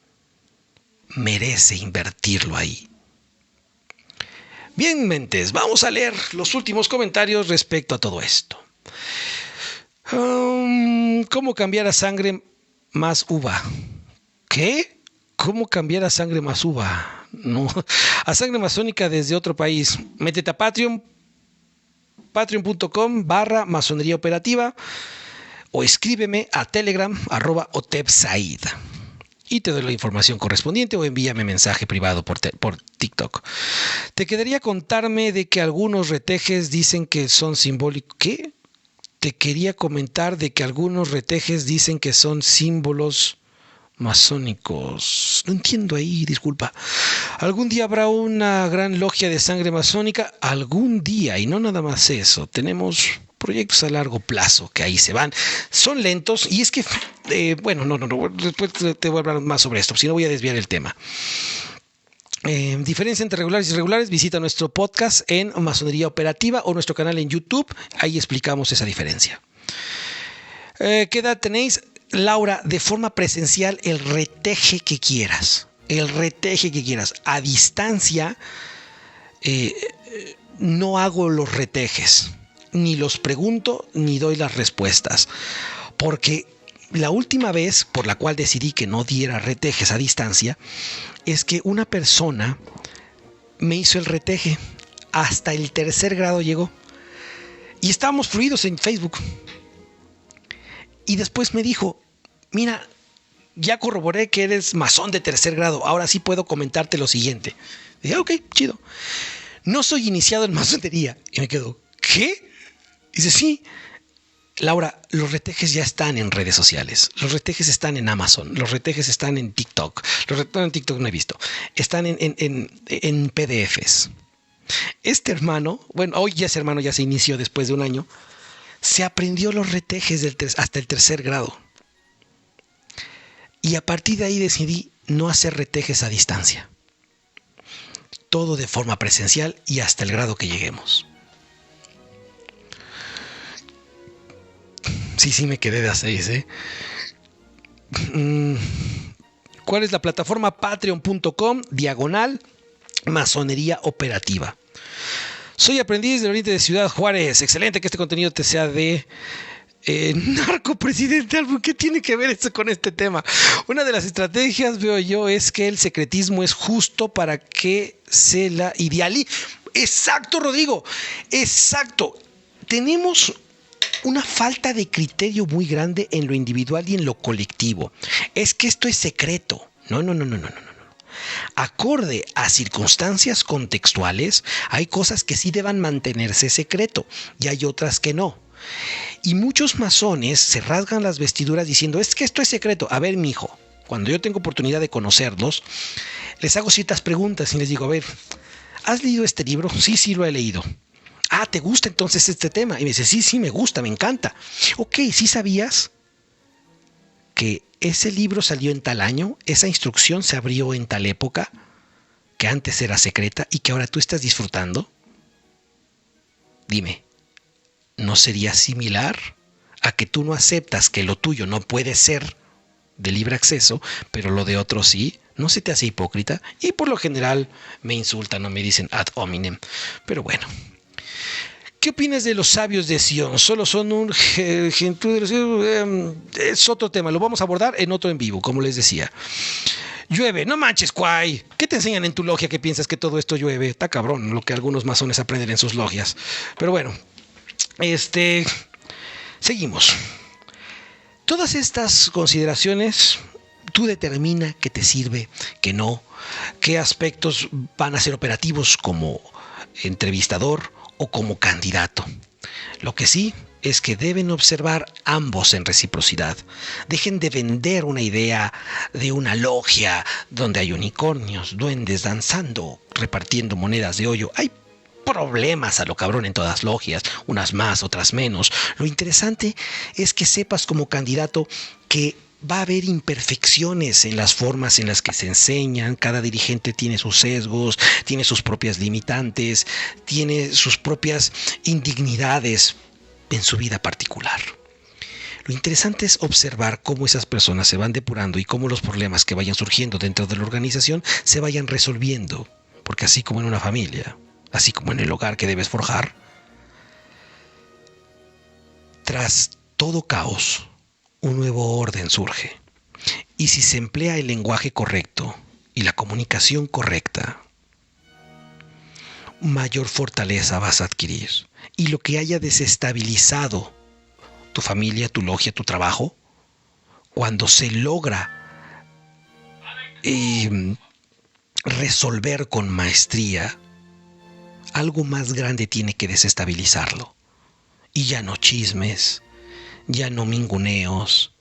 merece invertirlo ahí. Bien, mentes, vamos a leer los últimos comentarios respecto a todo esto. ¿Cómo cambiar a sangre más uva? ¿Qué? ¿Cómo cambiar a sangre más uva? No, a Sangre Masónica desde otro país. Métete a Patreon, patreon.com/masonería operativa o escríbeme a Telegram @otepsaid y te doy la información correspondiente o envíame mensaje privado por TikTok. Te quedaría contarme de que algunos retejes dicen que son simbólicos. ¿Qué? Te quería comentar de que algunos retejes dicen que son símbolos masónicos. No entiendo ahí, disculpa. ¿Algún día habrá una gran logia de sangre masónica? Algún día, y no nada más eso. Tenemos proyectos a largo plazo que ahí se van. Son lentos y es que, no. Después te voy a hablar más sobre esto, si no voy a desviar el tema. Diferencia entre regulares y irregulares, visita nuestro podcast en Masonería Operativa o nuestro canal en YouTube. Ahí explicamos esa diferencia. ¿Qué edad tenéis? Laura, de forma presencial, el reteje que quieras. A distancia, no hago los retejes. Ni los pregunto, ni doy las respuestas. Porque la última vez por la cual decidí que no diera retejes a distancia es que una persona me hizo el reteje. Hasta el 3er grado llegó. Y estábamos fluidos en Facebook. Y después me dijo, mira, ya corroboré que eres masón de 3er grado. Ahora sí puedo comentarte lo siguiente. Dije, ok, chido. No soy iniciado en masonería. Y me quedo, ¿qué? Dice, sí. Laura, los retejes ya están en redes sociales. Los retejes están en Amazon. Los retejes están en TikTok. Los retejes en TikTok no he visto. Están en PDFs. Este hermano, bueno, hoy ya ese hermano ya se inició después de un año. Se aprendió los retejes hasta el 3er grado. Y a partir de ahí decidí no hacer retejes a distancia. Todo de forma presencial y hasta el grado que lleguemos. Sí, me quedé de a 6, ¿eh? ¿Cuál es la plataforma? Patreon.com/masonería operativa. Soy aprendiz del Oriente de Ciudad Juárez. Excelente que este contenido te sea de narcopresidencial. ¿Qué tiene que ver esto con este tema? Una de las estrategias, veo yo, es que el secretismo es justo para que se la idealice. Exacto, Rodrigo. Exacto. Tenemos una falta de criterio muy grande en lo individual y en lo colectivo. Es que esto es secreto. No. Acorde a circunstancias contextuales, hay cosas que sí deban mantenerse secreto y hay otras que no. Y muchos masones se rasgan las vestiduras diciendo, es que esto es secreto. A ver, mijo, cuando yo tengo oportunidad de conocerlos, les hago ciertas preguntas y les digo, a ver, ¿has leído este libro? Sí, lo he leído. Ah, ¿te gusta entonces este tema? Y me dice, sí, me gusta, me encanta. Ok, ¿sí sabías que ese libro salió en tal año? Esa instrucción se abrió en tal época, que antes era secreta y que ahora tú estás disfrutando. Dime, ¿no sería similar a que tú no aceptas que lo tuyo no puede ser de libre acceso, pero lo de otros sí? ¿No se te hace hipócrita? Y por lo general me insultan o me dicen ad hominem. Pero bueno. ¿Qué opinas de los sabios de Sion? Solo son un es otro tema, lo vamos a abordar en otro en vivo, como les decía. Llueve, no manches, Kwai. ¿Qué te enseñan en tu logia que piensas que todo esto llueve? Está cabrón lo que algunos masones aprenden en sus logias. Pero bueno, seguimos. Todas estas consideraciones, tú determina qué te sirve, qué no, qué aspectos van a ser operativos como entrevistador o como candidato. Lo que sí es que deben observar ambos en reciprocidad. Dejen de vender una idea de una logia donde hay unicornios, duendes danzando, repartiendo monedas de hoyo. Hay problemas a lo cabrón en todas logias, unas más, otras menos. Lo interesante es que sepas como candidato que va a haber imperfecciones en las formas en las que se enseñan. Cada dirigente tiene sus sesgos, tiene sus propias limitantes, tiene sus propias indignidades en su vida particular. Lo interesante es observar cómo esas personas se van depurando y cómo los problemas que vayan surgiendo dentro de la organización se vayan resolviendo. Porque así como en una familia, así como en el hogar que debes forjar, tras todo caos, un nuevo orden surge. Y si se emplea el lenguaje correcto y la comunicación correcta, mayor fortaleza vas a adquirir. y lo que haya desestabilizado tu familia, tu logia, tu trabajo, cuando se logra resolver con maestría, algo más grande tiene que desestabilizarlo. Y ya no chismes, ya no minguneos,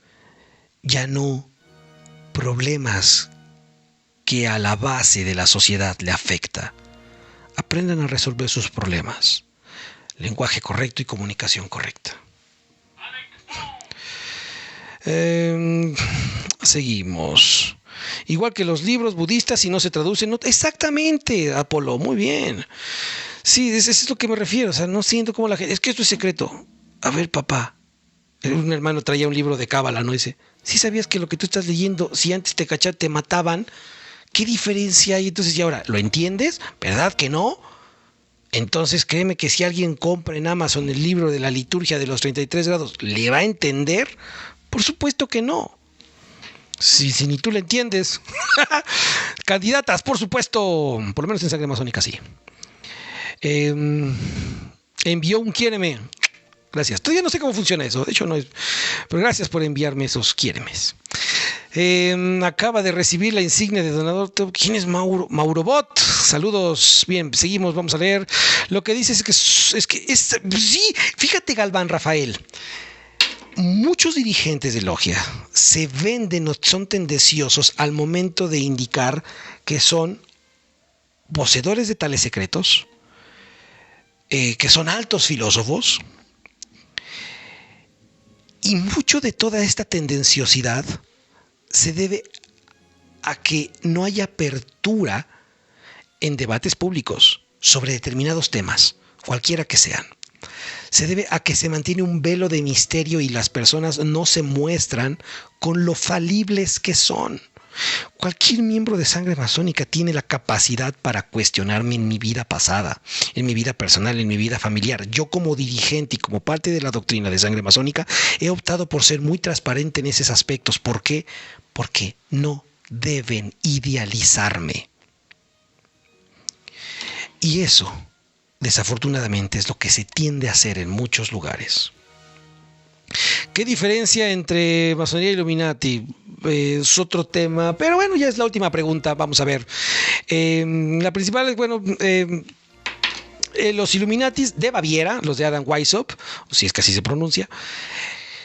ya no problemas que a la base de la sociedad le afecta. Aprendan a resolver sus problemas. Lenguaje correcto y comunicación correcta. Seguimos. Igual que los libros budistas, si no se traducen, no, exactamente, Apolo, muy bien. Sí, eso es lo que me refiero. O sea, no siento como la gente. Es que esto es secreto. A ver, papá. Un hermano traía un libro de cábala, ¿no? Dice, ¿sí sabías que lo que tú estás leyendo, si antes te cachaban, te mataban? ¿Qué diferencia hay? Entonces, ¿y ahora lo entiendes? ¿Verdad que no? Entonces, créeme que si alguien compra en Amazon el libro de la liturgia de los 33 grados, ¿le va a entender? Por supuesto que no. Si ni tú le entiendes. Candidatas, por supuesto. Por lo menos en Sangre Masónica, sí. Envió un quiéreme. Gracias. Todavía no sé cómo funciona eso. De hecho, no es. Pero gracias por enviarme esos quiéremes. Acaba de recibir la insignia de donador. ¿Quién es Mauro? Maurobot. Saludos. Bien, seguimos. Vamos a leer. Lo que dice es que sí, fíjate, Galván Rafael. Muchos dirigentes de logia se venden o son tendenciosos al momento de indicar que son poseedores de tales secretos, que son altos filósofos, y mucho de toda esta tendenciosidad se debe a que no hay apertura en debates públicos sobre determinados temas, cualquiera que sean. Se debe a que se mantiene un velo de misterio y las personas no se muestran con lo falibles que son. Cualquier miembro de Sangre Masónica tiene la capacidad para cuestionarme en mi vida pasada, en mi vida personal, en mi vida familiar. Yo, como dirigente y como parte de la doctrina de Sangre Masónica, he optado por ser muy transparente en esos aspectos. ¿Por qué? Porque no deben idealizarme. Y eso, desafortunadamente, es lo que se tiende a hacer en muchos lugares. ¿Qué diferencia entre masonería y Illuminati? Es otro tema, pero bueno, ya es la última pregunta. Vamos a ver. La principal es, bueno, los Illuminatis de Baviera, los de Adam Weishaupt, si es que así se pronuncia,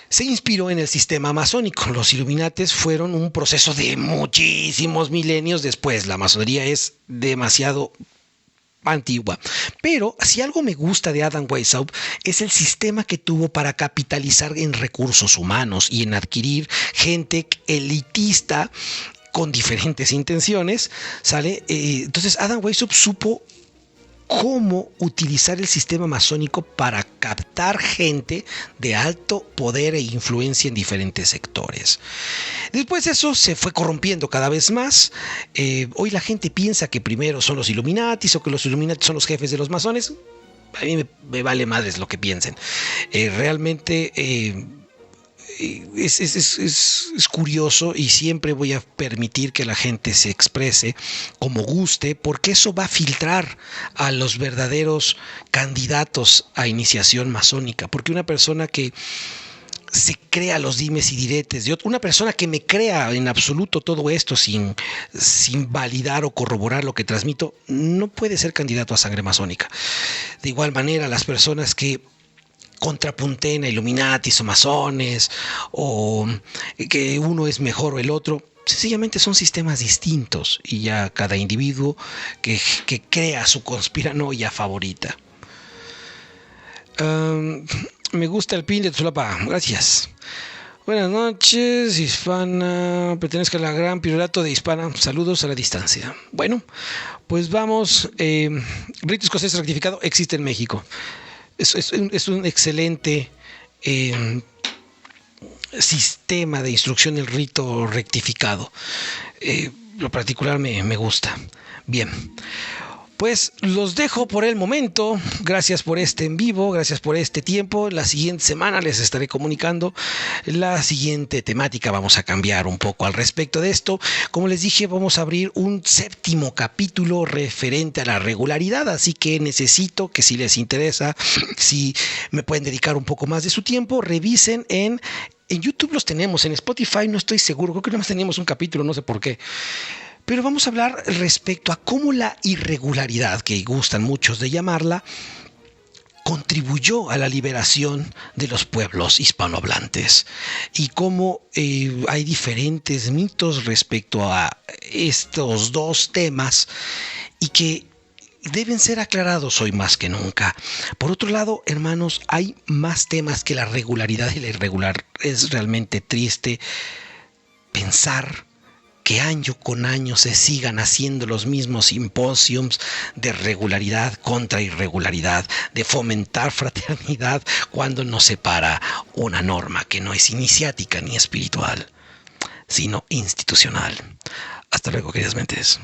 se inspiró en el sistema masónico. Los Illuminatis fueron un proceso de muchísimos milenios después. La masonería es demasiado antigua. Pero si algo me gusta de Adam Weishaupt es el sistema que tuvo para capitalizar en recursos humanos y en adquirir gente elitista con diferentes intenciones, ¿sale? Entonces Adam Weishaupt supo cómo utilizar el sistema masónico para captar gente de alto poder e influencia en diferentes sectores. Después eso se fue corrompiendo cada vez más. Hoy la gente piensa que primero son los Illuminatis o que los Illuminatis son los jefes de los masones. A mí me vale madres lo que piensen. Realmente es curioso, y siempre voy a permitir que la gente se exprese como guste, porque eso va a filtrar a los verdaderos candidatos a iniciación masónica. Porque una persona que se crea los dimes y diretes de otra, una persona que me crea en absoluto todo esto sin validar o corroborar lo que transmito, no puede ser candidato a Sangre Masónica. De igual manera, las personas que contrapunten a Illuminatis o masones, o que uno es mejor o el otro, sencillamente son sistemas distintos, y ya cada individuo que crea su conspiranoia favorita. Me gusta el pin de Tzulapa, gracias. Buenas noches, Hispana. Pertenezco a la gran Pirulato de Hispana. Saludos a la distancia. Bueno, pues vamos. Rito escocés rectificado existe en México. Es un excelente sistema de instrucción del rito rectificado. Lo particular me gusta. Bien. Pues los dejo por el momento. Gracias por este en vivo, gracias por este tiempo. La siguiente semana les estaré comunicando la siguiente temática. Vamos a cambiar un poco al respecto de esto. Como les dije, vamos a abrir un 7º capítulo referente a la regularidad, así que necesito que, si les interesa, si me pueden dedicar un poco más de su tiempo, revisen en YouTube. Los tenemos, en Spotify no estoy seguro, creo que nada más teníamos un capítulo, no sé por qué. Pero vamos a hablar respecto a cómo la irregularidad, que gustan muchos de llamarla, contribuyó a la liberación de los pueblos hispanohablantes y cómo hay diferentes mitos respecto a estos dos temas y que deben ser aclarados hoy más que nunca. Por otro lado, hermanos, hay más temas que la regularidad y la irregular. Es realmente triste pensar que año con año se sigan haciendo los mismos simposios de regularidad contra irregularidad, de fomentar fraternidad, cuando nos separa una norma que no es iniciática ni espiritual, sino institucional. Hasta luego, queridas mentes.